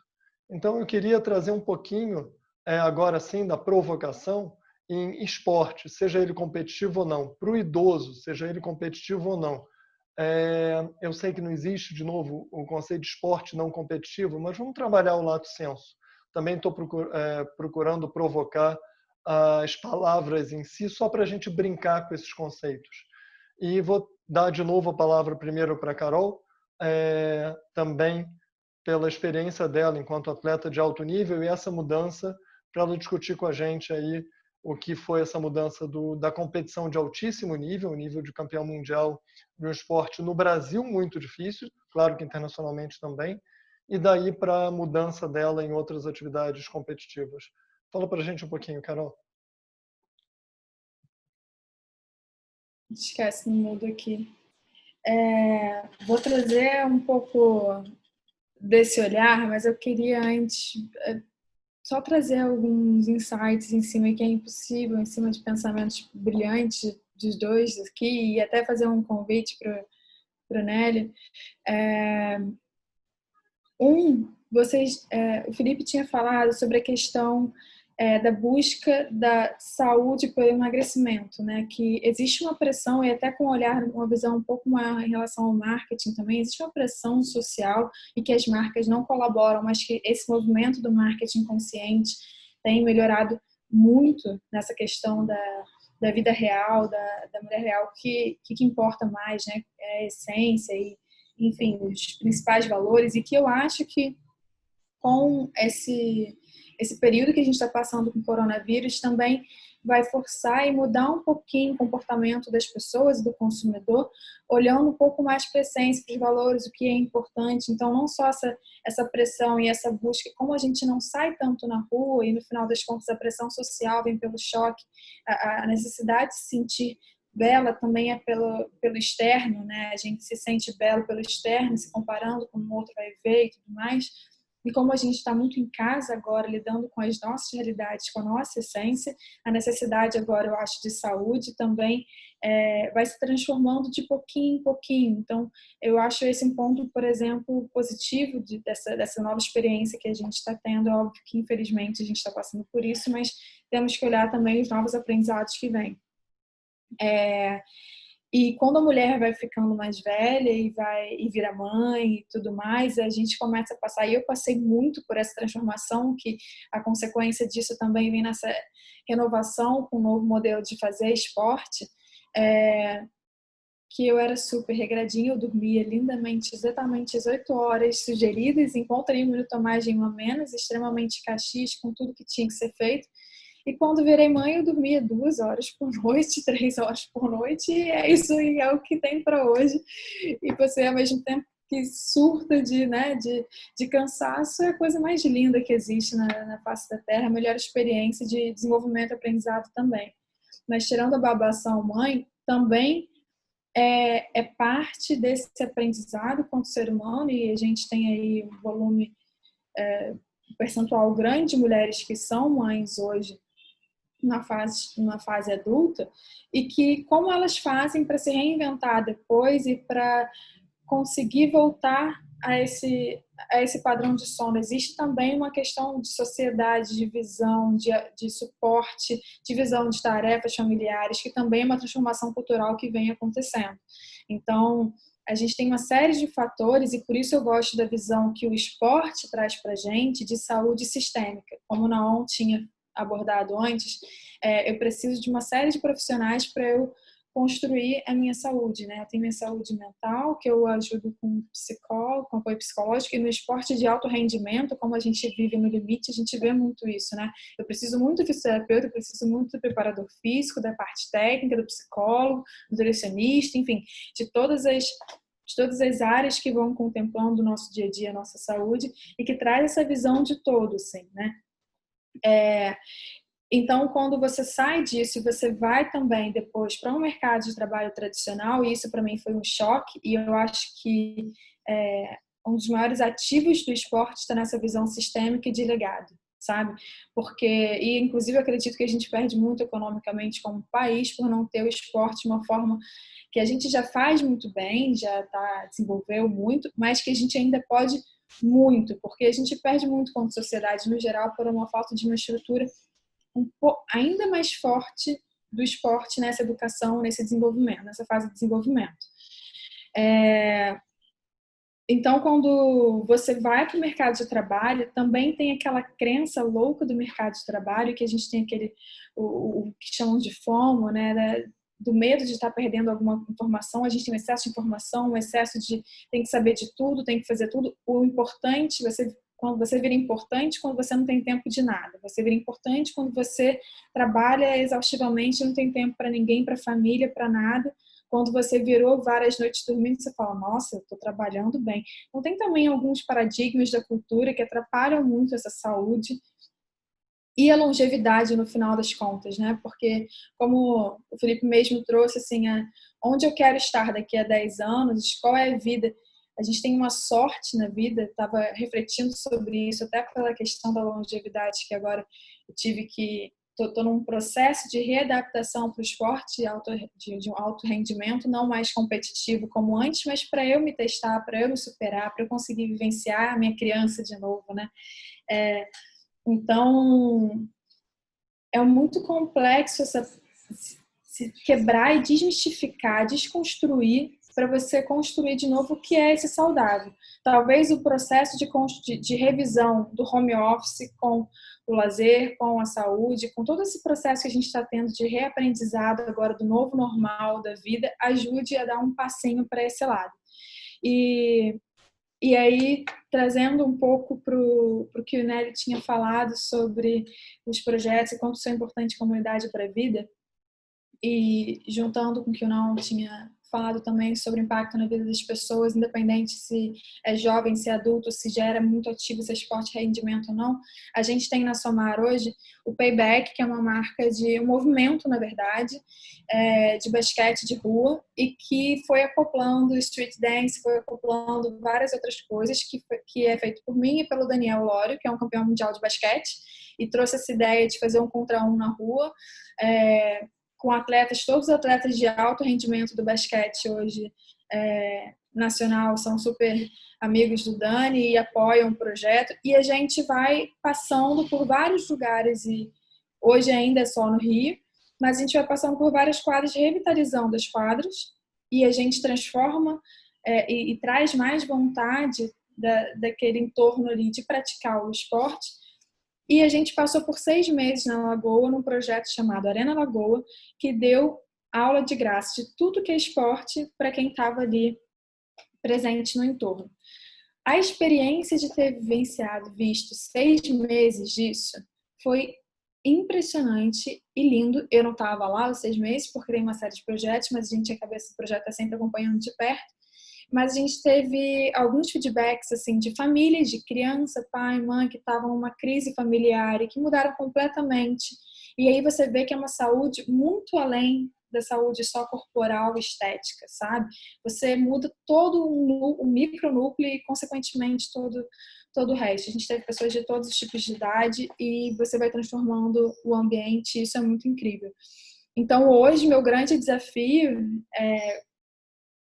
Então eu queria trazer um pouquinho, agora sim, da provocação em esporte, seja ele competitivo ou não, para o idoso, seja ele competitivo ou não. Eu sei que não existe, de novo, o conceito de esporte não competitivo, mas vamos trabalhar o lato sensu. Também estou procurando provocar as palavras em si, só para a gente brincar com esses conceitos. E vou dar de novo a palavra primeiro para a Carol, também pela experiência dela enquanto atleta de alto nível e essa mudança, para ela discutir com a gente aí o que foi essa mudança da competição de altíssimo nível, o nível de campeão mundial de um esporte no Brasil muito difícil, claro que internacionalmente também, e daí para a mudança dela em outras atividades competitivas. Fala para a gente um pouquinho, Carol. Esquece, no mudo aqui. Vou trazer um pouco desse olhar, mas eu queria antes só trazer alguns insights em cima, que é impossível, em cima de pensamentos brilhantes dos dois aqui, e até fazer um convite para o Nélio. O Felipe tinha falado sobre a questão da busca da saúde pelo emagrecimento, né? Que existe uma pressão, e até com um olhar, uma visão um pouco maior em relação ao marketing também, existe uma pressão social e que as marcas não colaboram, mas que esse movimento do marketing consciente tem melhorado muito nessa questão da vida real, da mulher real, que importa mais, né? É a essência e, enfim, os principais valores, e que eu acho que com esse período que a gente está passando com o coronavírus também vai forçar e mudar um pouquinho o comportamento das pessoas, do consumidor, olhando um pouco mais para a essência, para os valores, o que é importante. Então, não só essa pressão e essa busca, como a gente não sai tanto na rua e, no final das contas, a pressão social vem pelo choque, a necessidade de se sentir bela também é pelo externo, né? A gente se sente belo pelo externo, se comparando com o outro vai ver e tudo mais. E como a gente está muito em casa agora, lidando com as nossas realidades, com a nossa essência, a necessidade agora, eu acho, de saúde também vai se transformando de pouquinho em pouquinho. Então, eu acho esse um ponto, por exemplo, positivo dessa nova experiência que a gente está tendo. É óbvio que, infelizmente, a gente está passando por isso, mas temos que olhar também os novos aprendizados que vêm. E quando a mulher vai ficando mais velha e vira mãe e tudo mais, a gente começa a passar, e eu passei muito por essa transformação, que a consequência disso também vem nessa renovação com o novo modelo de fazer esporte, que eu era super regradinha, eu dormia lindamente, exatamente as 8 horas sugeridas, em ponto nenhum minuto a mais, nenhum a menos, extremamente caxias com tudo que tinha que ser feito. E quando virei mãe, eu dormia 2 horas por noite, 3 horas por noite, e é isso, e é o que tem para hoje. E você, ao mesmo tempo que surta de cansaço, é a coisa mais linda que existe na face da Terra, a melhor experiência de desenvolvimento e aprendizado também. Mas tirando a babação mãe, também é parte desse aprendizado quanto ser humano, e a gente tem aí um volume, um percentual grande de mulheres que são mães hoje, numa fase adulta, e que como elas fazem para se reinventar depois e para conseguir voltar a esse padrão de sono. Existe também uma questão de sociedade, de visão, de suporte, de visão de tarefas familiares, que também é uma transformação cultural que vem acontecendo. Então, a gente tem uma série de fatores, e por isso eu gosto da visão que o esporte traz para a gente de saúde sistêmica. Como o Naon tinha abordado antes, eu preciso de uma série de profissionais para eu construir a minha saúde, né? Eu tenho minha saúde mental, que eu ajudo com psicólogo, com apoio psicológico, e no esporte de alto rendimento, como a gente vive no limite, a gente vê muito isso, né? Eu preciso muito do fisioterapeuta, eu preciso muito do preparador físico, da parte técnica, do psicólogo, do nutricionista, enfim, de todas as áreas que vão contemplando o nosso dia a dia, a nossa saúde, e que traz essa visão de todo, assim, né? Então, quando você sai disso e você vai também depois para um mercado de trabalho tradicional, e isso para mim foi um choque, e eu acho que um dos maiores ativos do esporte está nessa visão sistêmica e de legado, sabe? Porque, e inclusive eu acredito que a gente perde muito economicamente como país por não ter o esporte de uma forma que a gente já faz muito bem, já desenvolveu muito, mas que a gente ainda pode muito, porque a gente perde muito como sociedade no geral por uma falta de uma estrutura ainda mais forte do esporte nessa educação, nesse desenvolvimento, nessa fase de desenvolvimento. Então, quando você vai para o mercado de trabalho, também tem aquela crença louca do mercado de trabalho, que a gente tem o que chamam de FOMO, né, do medo de estar perdendo alguma informação. A gente tem um excesso de informação, um excesso de tem que saber de tudo, tem que fazer tudo. O importante, quando você vira importante quando você não tem tempo de nada. Você vira importante quando você trabalha exaustivamente, não tem tempo para ninguém, para família, para nada. Quando você virou várias noites dormindo, você fala, nossa, eu estou trabalhando bem. Então tem também alguns paradigmas da cultura que atrapalham muito essa saúde e a longevidade no final das contas, né? Porque, como o Felipe mesmo trouxe, assim, onde eu quero estar daqui a 10 anos, qual é a vida? A gente tem uma sorte na vida, estava refletindo sobre isso, até pela questão da longevidade, que agora eu tive que... Estou num processo de readaptação para o esporte de um alto rendimento, não mais competitivo como antes, mas para eu me testar, para eu me superar, para eu conseguir vivenciar a minha criança de novo, né? Então, é muito complexo se quebrar e desmistificar, desconstruir, para você construir de novo o que é esse saudável. Talvez o processo de revisão do home office com o lazer, com a saúde, com todo esse processo que a gente está tendo de reaprendizado agora do novo normal da vida, ajude a dar um passinho para esse lado. E aí, trazendo um pouco para o que o Nélio tinha falado sobre os projetos e quanto são importantes comunidade para a vida, e juntando com o que o Não tinha falado também sobre o impacto na vida das pessoas, independente se é jovem, se é adulto, se já era muito ativo, se é esporte rendimento ou não, a gente tem na Somar hoje o Payback, que é uma marca de um movimento, na verdade, de basquete de rua, e que foi acoplando street dance, foi acoplando várias outras coisas, que é feito por mim e pelo Daniel Lório, que é um campeão mundial de basquete, e trouxe essa ideia de fazer um contra um na rua, com atletas, todos os atletas de alto rendimento do basquete hoje nacional são super amigos do Dani e apoiam o projeto, e a gente vai passando por vários lugares, e hoje ainda é só no Rio, mas a gente vai passando por várias quadras, revitalizando as quadras, e a gente transforma e traz mais vontade daquele entorno ali de praticar o esporte. E a gente passou por 6 meses na Lagoa, num projeto chamado Arena Lagoa, que deu aula de graça de tudo que é esporte para quem estava ali presente no entorno. A experiência de ter visto 6 meses disso foi impressionante e lindo. Eu não estava lá os 6 meses, porque tem uma série de projetos, mas a gente, a cabeça do projeto está sempre acompanhando de perto. Mas a gente teve alguns feedbacks assim, de famílias, de criança, pai, mãe, que estavam numa crise familiar e que mudaram completamente. E aí você vê que é uma saúde muito além da saúde só corporal e estética, sabe? Você muda todo o micronúcleo e, consequentemente, todo o resto. A gente teve pessoas de todos os tipos de idade e você vai transformando o ambiente, isso é muito incrível. Então, hoje, meu grande desafio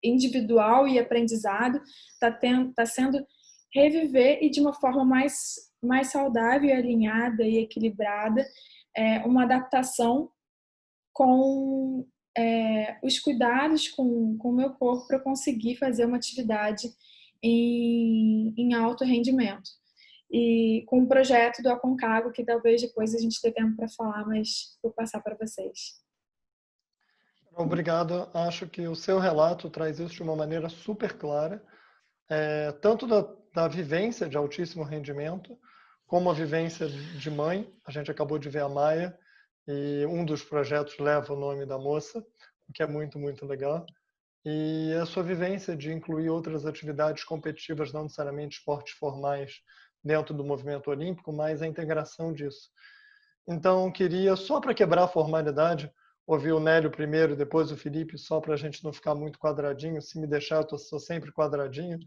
individual e aprendizado está sendo reviver, e de uma forma mais saudável, alinhada e equilibrada, uma adaptação com os cuidados com o meu corpo para conseguir fazer uma atividade em alto rendimento. E com o projeto do Aconcagua, que talvez depois a gente dê tempo para falar, mas vou passar para vocês. Obrigado. Acho que o seu relato traz isso de uma maneira super clara, tanto da vivência de altíssimo rendimento, como a vivência de mãe. A gente acabou de ver a Maia, e um dos projetos leva o nome da moça, o que é muito, muito legal. E a sua vivência de incluir outras atividades competitivas, não necessariamente esportes formais, dentro do movimento olímpico, mas a integração disso. Então, queria, só para quebrar a formalidade, ouvir o Nélio primeiro, depois o Felipe, só para a gente não ficar muito quadradinho. Se me deixar, eu sou sempre quadradinho.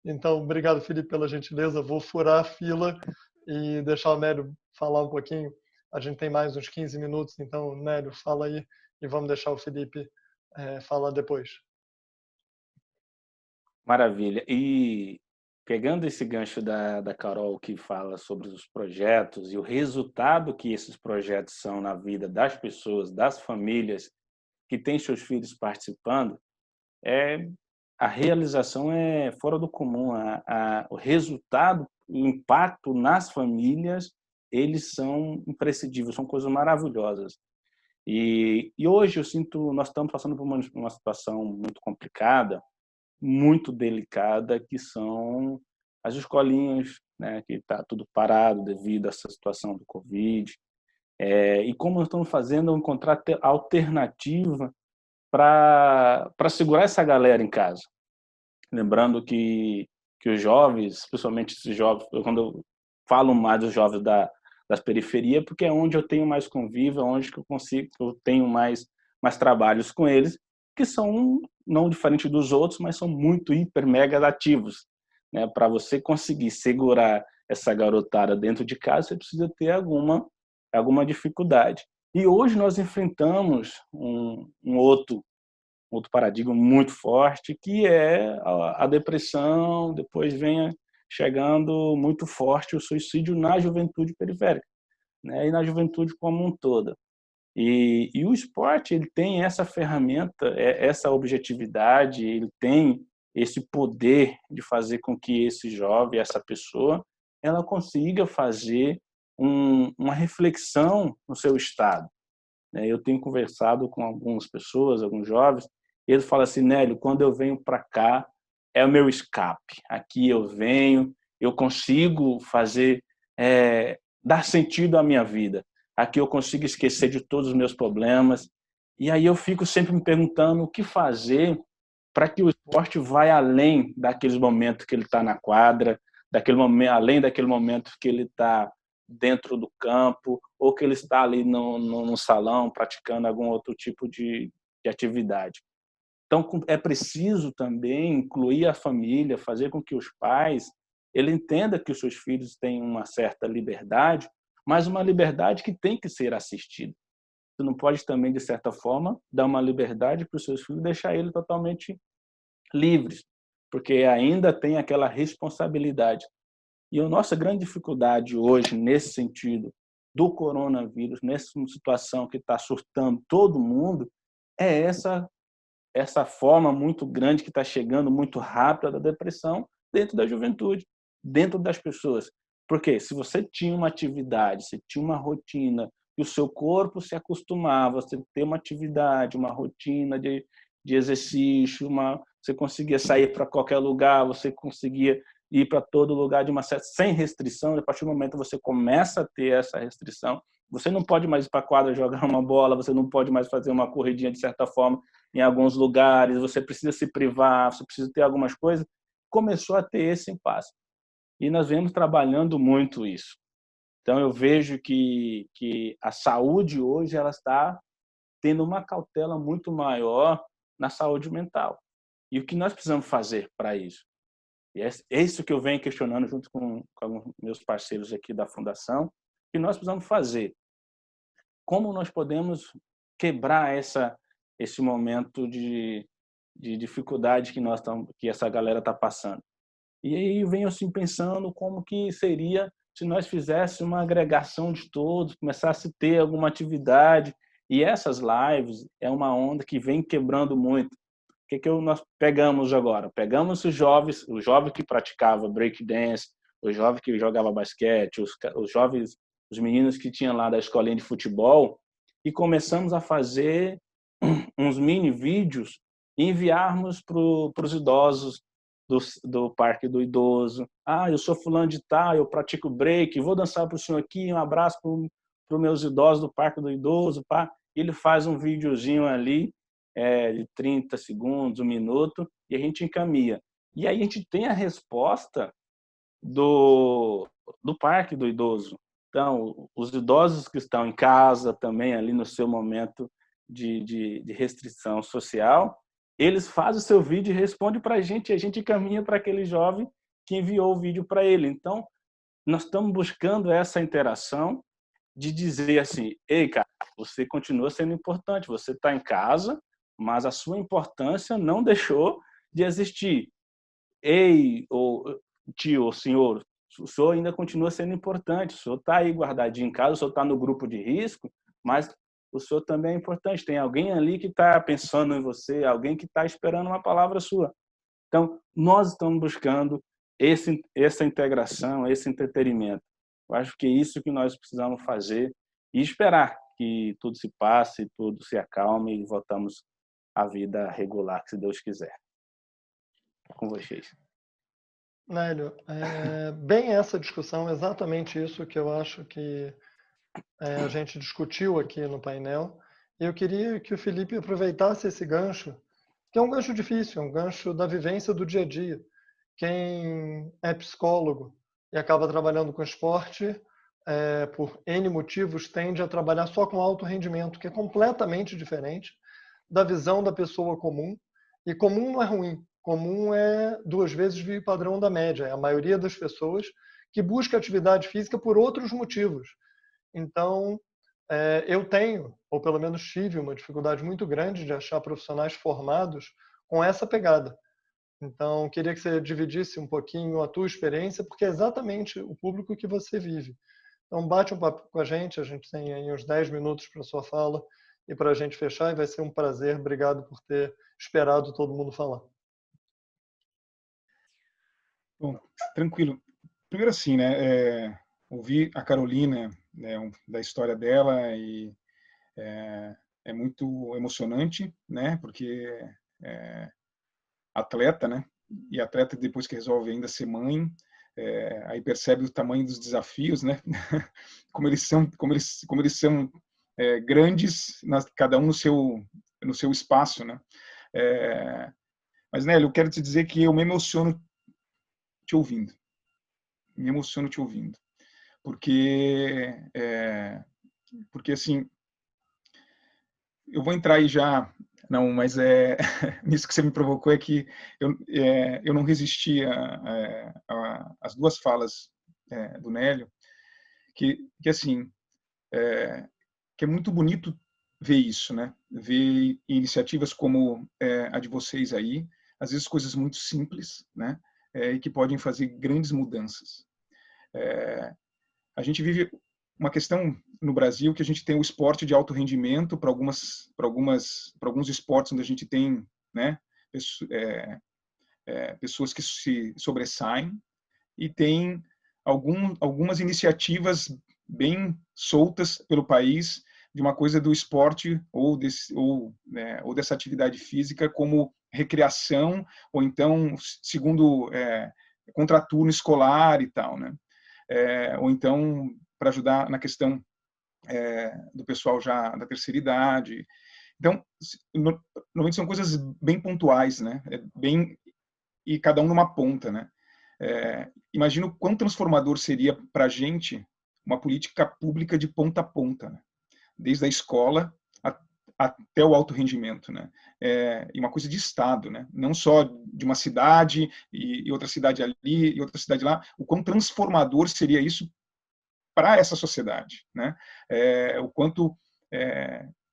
Então, obrigado, Felipe, pela gentileza. Vou furar a fila e deixar o Nélio falar um pouquinho. A gente tem mais uns 15 minutos, então, Nélio, fala aí e vamos deixar o Felipe falar depois. Maravilha. E pegando esse gancho da Carol, que fala sobre os projetos e o resultado que esses projetos são na vida das pessoas, das famílias que têm seus filhos participando, a realização é fora do comum. O resultado, o impacto nas famílias, eles são imprescindíveis, são coisas maravilhosas. E hoje eu sinto, nós estamos passando por uma situação muito complicada, muito delicada, que são as escolinhas, né, que está tudo parado devido a essa situação do Covid. E como nós estamos fazendo, encontrar alternativa para segurar essa galera em casa. Lembrando que os jovens, principalmente esses jovens, quando eu falo mais dos jovens das periferias, porque é onde eu tenho mais convívio, é onde que eu tenho mais trabalhos com eles, que são não diferentes dos outros, mas são muito hiper mega ativos, né? Para você conseguir segurar essa garotada dentro de casa, você precisa ter alguma dificuldade. E hoje nós enfrentamos um outro paradigma muito forte, que é a depressão, depois vem chegando muito forte o suicídio na juventude periférica. né, e na juventude como um todo. E o esporte, ele tem essa ferramenta, essa objetividade, ele tem esse poder de fazer com que esse jovem, essa pessoa, ela consiga fazer uma reflexão no seu estado. Eu tenho conversado com algumas pessoas, alguns jovens, e eles falam assim: Nélio, quando eu venho para cá, é o meu escape. Aqui eu venho, eu consigo fazer, dar sentido à minha vida. Aqui eu consigo esquecer de todos os meus problemas. E aí eu fico sempre me perguntando o que fazer para que o esporte vá além daqueles momentos que ele está na quadra, daquele momento, além daquele momento que ele está dentro do campo, ou que ele está ali no salão praticando algum outro tipo de atividade. Então, é preciso também incluir a família, fazer com que os pais ele entenda que os seus filhos têm uma certa liberdade, mas uma liberdade que tem que ser assistida. Você não pode também, de certa forma, dar uma liberdade para os seus filhos e deixar eles totalmente livres, porque ainda tem aquela responsabilidade. E a nossa grande dificuldade hoje, nesse sentido, do coronavírus, nessa situação que está surtando todo mundo, é essa forma muito grande que está chegando muito rápida da depressão dentro da juventude, dentro das pessoas. Porque se você tinha uma atividade, você tinha uma rotina, e o seu corpo se acostumava, você ter uma atividade, uma rotina de exercício, você conseguia sair para qualquer lugar, você conseguia ir para todo lugar de uma certa, sem restrição. A partir do momento que você começa a ter essa restrição, você não pode mais ir para a quadra jogar uma bola, você não pode mais fazer uma corridinha de certa forma em alguns lugares, você precisa se privar, você precisa ter algumas coisas. Começou a ter esse impasse. E nós vemos trabalhando muito isso. Então, eu vejo que a saúde hoje ela está tendo uma cautela muito maior na saúde mental. E o que nós precisamos fazer para isso? E é isso que eu venho questionando junto com meus parceiros aqui da Fundação, que nós precisamos fazer. Como nós podemos quebrar esse momento de dificuldade que essa galera está passando? E aí eu venho assim pensando como que seria se nós fizéssemos uma agregação de todos, começasse a ter alguma atividade. E essas lives é uma onda que vem quebrando muito. O que nós pegamos agora? Pegamos o jovem que praticava breakdance, o jovem que jogava basquete, os jovens, os meninos que tinham lá da escolinha de futebol, e começamos a fazer uns mini vídeos e enviarmos para os idosos do Parque do Idoso. Eu sou fulano de tal, eu pratico break, vou dançar para o senhor aqui, um abraço para os meus idosos do Parque do Idoso. Pá. Ele faz um videozinho ali, de 30 segundos, 1 minuto, e a gente encaminha. E aí a gente tem a resposta do Parque do Idoso. Então, os idosos que estão em casa também, ali no seu momento de restrição social, eles fazem o seu vídeo e respondem para a gente encaminha para aquele jovem que enviou o vídeo para ele. Então, nós estamos buscando essa interação de dizer assim: ei, cara, você continua sendo importante, você está em casa, mas a sua importância não deixou de existir. Ei, ou tio, ou senhor, o senhor ainda continua sendo importante, o senhor está aí guardadinho em casa, o senhor está no grupo de risco, mas o senhor também é importante. Tem alguém ali que está pensando em você, alguém que está esperando uma palavra sua. Então, nós estamos buscando essa integração, esse entretenimento. Eu acho que é isso que nós precisamos fazer e esperar que tudo se passe, tudo se acalme e voltamos à vida regular, se Deus quiser. Com vocês. Nélio, bem essa discussão, exatamente isso que eu acho que a gente discutiu aqui no painel. E eu queria que o Felipe aproveitasse esse gancho, que é um gancho difícil, é um gancho da vivência do dia a dia. Quem é psicólogo e acaba trabalhando com esporte, por N motivos, tende a trabalhar só com alto rendimento, que é completamente diferente da visão da pessoa comum. E comum não é ruim. Comum é 2 vezes o padrão da média. É a maioria das pessoas que busca atividade física por outros motivos. Então, eu tenho, ou pelo menos tive, uma dificuldade muito grande de achar profissionais formados com essa pegada. Então, queria que você dividisse um pouquinho a tua experiência, porque é exatamente o público que você vive. Então, bate um papo com a gente tem aí uns 10 minutos para a sua fala e para a gente fechar, e vai ser um prazer. Obrigado por ter esperado todo mundo falar. Bom, tranquilo. Primeiro assim, né, ouvir a Carolina, né, da história dela, e é muito emocionante, né, porque é atleta, né, e atleta depois que resolve ainda ser mãe, aí percebe o tamanho dos desafios, né, como eles são grandes, cada um no seu espaço, né. Mas, Nélio, eu quero te dizer que eu me emociono te ouvindo. Me emociono te ouvindo. Porque, assim, eu vou entrar aí já, não, mas nisso que você me provocou é que eu não resisti às duas falas do Nélio, que assim, que é muito bonito ver isso, né? Ver iniciativas como a de vocês aí, às vezes coisas muito simples, né? E que podem fazer grandes mudanças. A gente vive uma questão no Brasil que a gente tem o esporte de alto rendimento para alguns esportes onde a gente tem, né, pessoas que se sobressaem, e tem algumas iniciativas bem soltas pelo país de uma coisa do esporte ou dessa atividade física como recreação, ou então segundo contraturno escolar e tal, né? Ou então para ajudar na questão do pessoal já da terceira idade. Então, normalmente são coisas bem pontuais, né? E cada um numa ponta, né? Imagino quão transformador seria para a gente uma política pública de ponta a ponta, né? Desde a escola até o alto rendimento, né? E uma coisa de Estado, né? Não só de uma cidade e outra cidade ali e outra cidade lá. O quão transformador seria isso para essa sociedade, né? O quanto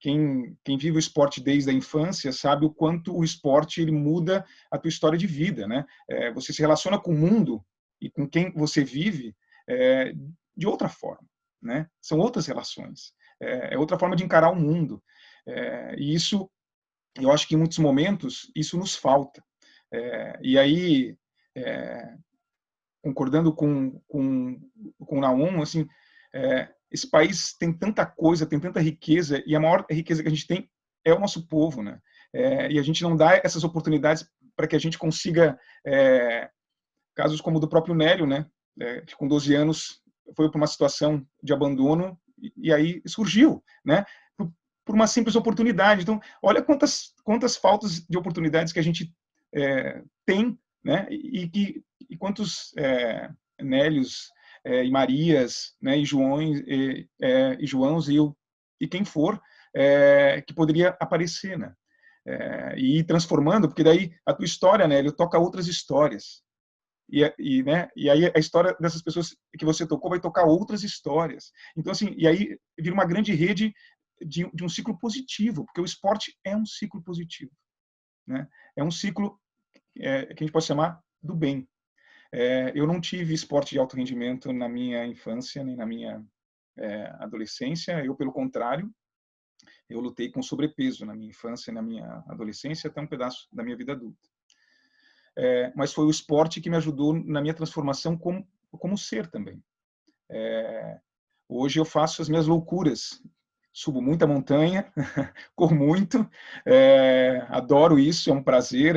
quem vive o esporte desde a infância sabe o quanto o esporte ele muda a tua história de vida, né? Você se relaciona com o mundo e com quem você vive de outra forma, né? São outras relações, é outra forma de encarar o mundo, e isso, eu acho que em muitos momentos isso nos falta. E aí, concordando com o Naum, assim, esse país tem tanta coisa, tem tanta riqueza, e a maior riqueza que a gente tem é o nosso povo, né? E a gente não dá essas oportunidades para que a gente consiga, casos como o do próprio Nélio, né? Que com 12 anos foi para uma situação de abandono e aí surgiu, né? Por uma simples oportunidade. Então, olha quantas faltas de oportunidades que a gente tem, né? E quantos Nélios e Marias, né? E Joãos e quem for que poderia aparecer, né? E ir transformando, porque daí a tua história, Nélio, toca outras histórias. Né? E aí a história dessas pessoas que você tocou vai tocar outras histórias. Então, assim, e aí vira uma grande rede de um ciclo positivo, porque o esporte é um ciclo positivo, né? É um ciclo que a gente pode chamar do bem. Eu não tive esporte de alto rendimento na minha infância, nem na minha adolescência. Eu, pelo contrário, eu lutei com sobrepeso na minha infância e na minha adolescência, até um pedaço da minha vida adulta. Mas foi o esporte que me ajudou na minha transformação como ser também. Hoje eu faço as minhas loucuras, subo muita montanha, corro muito, adoro isso, é um prazer,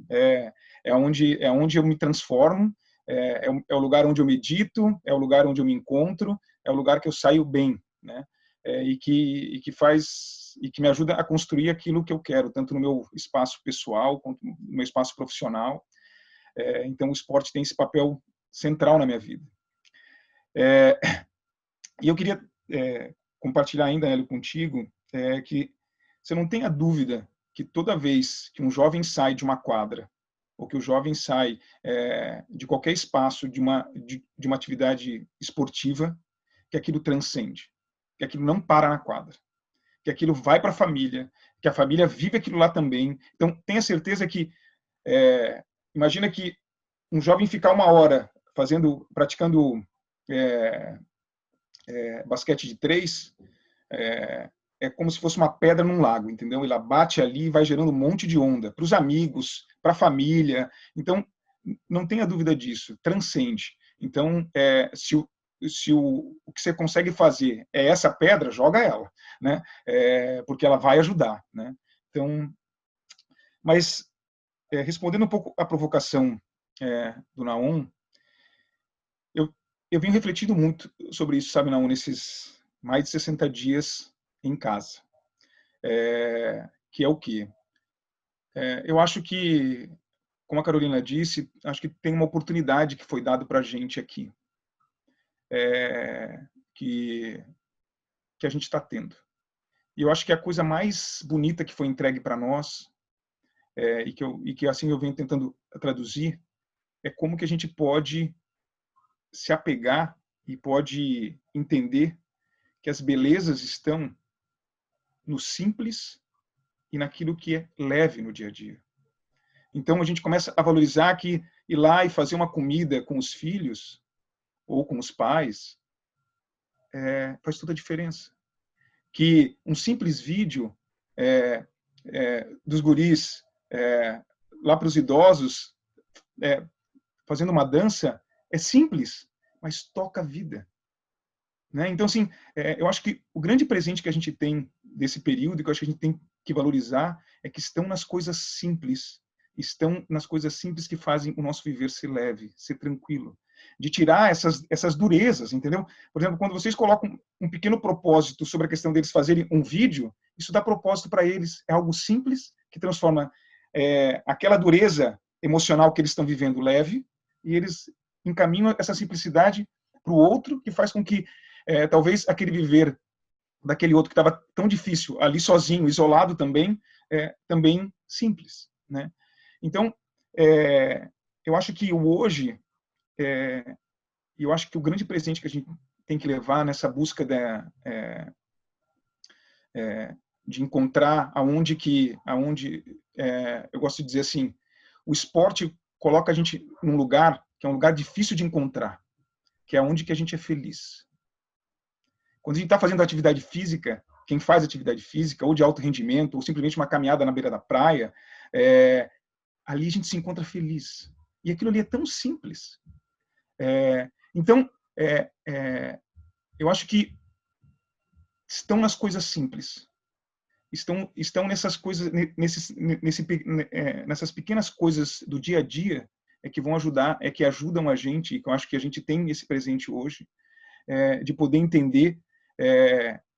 é onde eu me transformo, é o lugar onde eu medito, é o lugar onde eu me encontro, é o lugar que eu saio bem, né? E que me ajuda a construir aquilo que eu quero, tanto no meu espaço pessoal quanto no meu espaço profissional. Então, o esporte tem esse papel central na minha vida. E eu queria compartilhar ainda, Hélio, contigo, que você não tenha dúvida que toda vez que um jovem sai de uma quadra, ou que o jovem sai de qualquer espaço de uma atividade esportiva, que aquilo transcende, que aquilo não para na quadra, que aquilo vai para a família, que a família vive aquilo lá também. Então, tenha certeza que, imagina que um jovem ficar 1 hora praticando basquete de 3, é como se fosse uma pedra num lago, entendeu? Ela bate ali e vai gerando um monte de onda para os amigos, para a família. Então, não tenha dúvida disso, transcende. Então, se o que você consegue fazer é essa pedra, joga ela, né? Porque ela vai ajudar, né? Então, mas respondendo um pouco a provocação do Naum, eu venho refletindo muito sobre isso, sabe, Naum, nesses mais de 60 dias em casa. Que é o quê? Eu acho que, como a Carolina disse, acho que tem uma oportunidade que foi dada para a gente aqui, que a gente está tendo. E eu acho que a coisa mais bonita que foi entregue para nós, e que assim eu venho tentando traduzir, é como que a gente pode se apegar e pode entender que as belezas estão no simples e naquilo que é leve no dia a dia. Então a gente começa a valorizar que ir lá e fazer uma comida com os filhos ou com os pais faz toda a diferença. Que um simples vídeo dos guris lá para os idosos fazendo uma dança é simples, mas toca a vida. Né? Então, assim, eu acho que o grande presente que a gente tem desse período, e que eu acho que a gente tem que valorizar, é que estão nas coisas simples. Estão nas coisas simples que fazem o nosso viver ser leve, ser tranquilo. De tirar essas durezas, entendeu? Por exemplo, quando vocês colocam um pequeno propósito sobre a questão deles fazerem um vídeo, isso dá propósito para eles. É algo simples que transforma aquela dureza emocional que eles estão vivendo leve, e eles encaminham essa simplicidade para o outro, que faz com que talvez aquele viver daquele outro que estava tão difícil, ali sozinho, isolado também, também simples, né? Então, eu acho que o hoje, eu acho que o grande presente que a gente tem que levar nessa busca de encontrar aonde eu gosto de dizer assim, o esporte coloca a gente num lugar que é um lugar difícil de encontrar, que é onde que a gente é feliz. Quando a gente está fazendo atividade física, quem faz atividade física, ou de alto rendimento, ou simplesmente uma caminhada na beira da praia, ali a gente se encontra feliz. E aquilo ali é tão simples. Então, eu acho que estão nas coisas simples. Estão nessas coisas, nessas pequenas coisas do dia a dia que vão ajudar, que ajudam a gente, e que eu acho que a gente tem esse presente hoje, de poder entender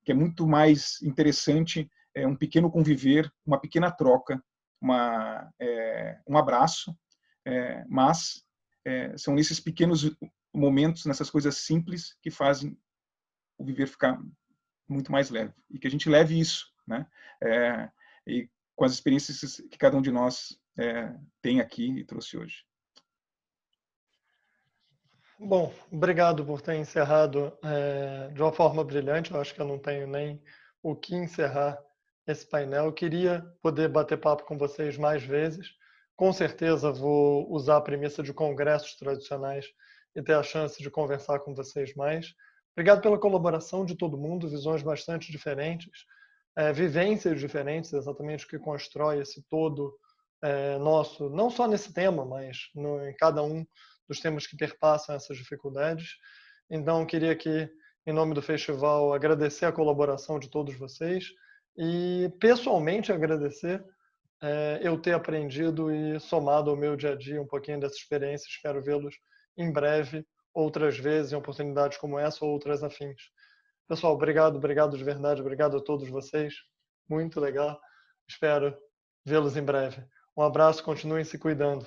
que é muito mais interessante um pequeno conviver, uma pequena troca, um abraço, mas são nesses pequenos momentos, nessas coisas simples, que fazem o viver ficar muito mais leve. E que a gente leve isso, né? E com as experiências que cada um de nós tem aqui e trouxe hoje. Bom, obrigado por ter encerrado de uma forma brilhante. Eu acho que eu não tenho nem o que encerrar esse painel. Eu queria poder bater papo com vocês mais vezes. Com certeza vou usar a premissa de congressos tradicionais e ter a chance de conversar com vocês mais. Obrigado pela colaboração de todo mundo, visões bastante diferentes, vivências diferentes, exatamente o que constrói esse todo nosso, não só nesse tema, mas em cada um dos temas que perpassam essas dificuldades. Então, queria aqui, em nome do festival, agradecer a colaboração de todos vocês e, pessoalmente, agradecer eu ter aprendido e somado ao meu dia a dia um pouquinho dessa experiência. Espero vê-los em breve, outras vezes, em oportunidades como essa ou outras afins. Pessoal, obrigado de verdade, obrigado a todos vocês. Muito legal. Espero vê-los em breve. Um abraço, continuem se cuidando.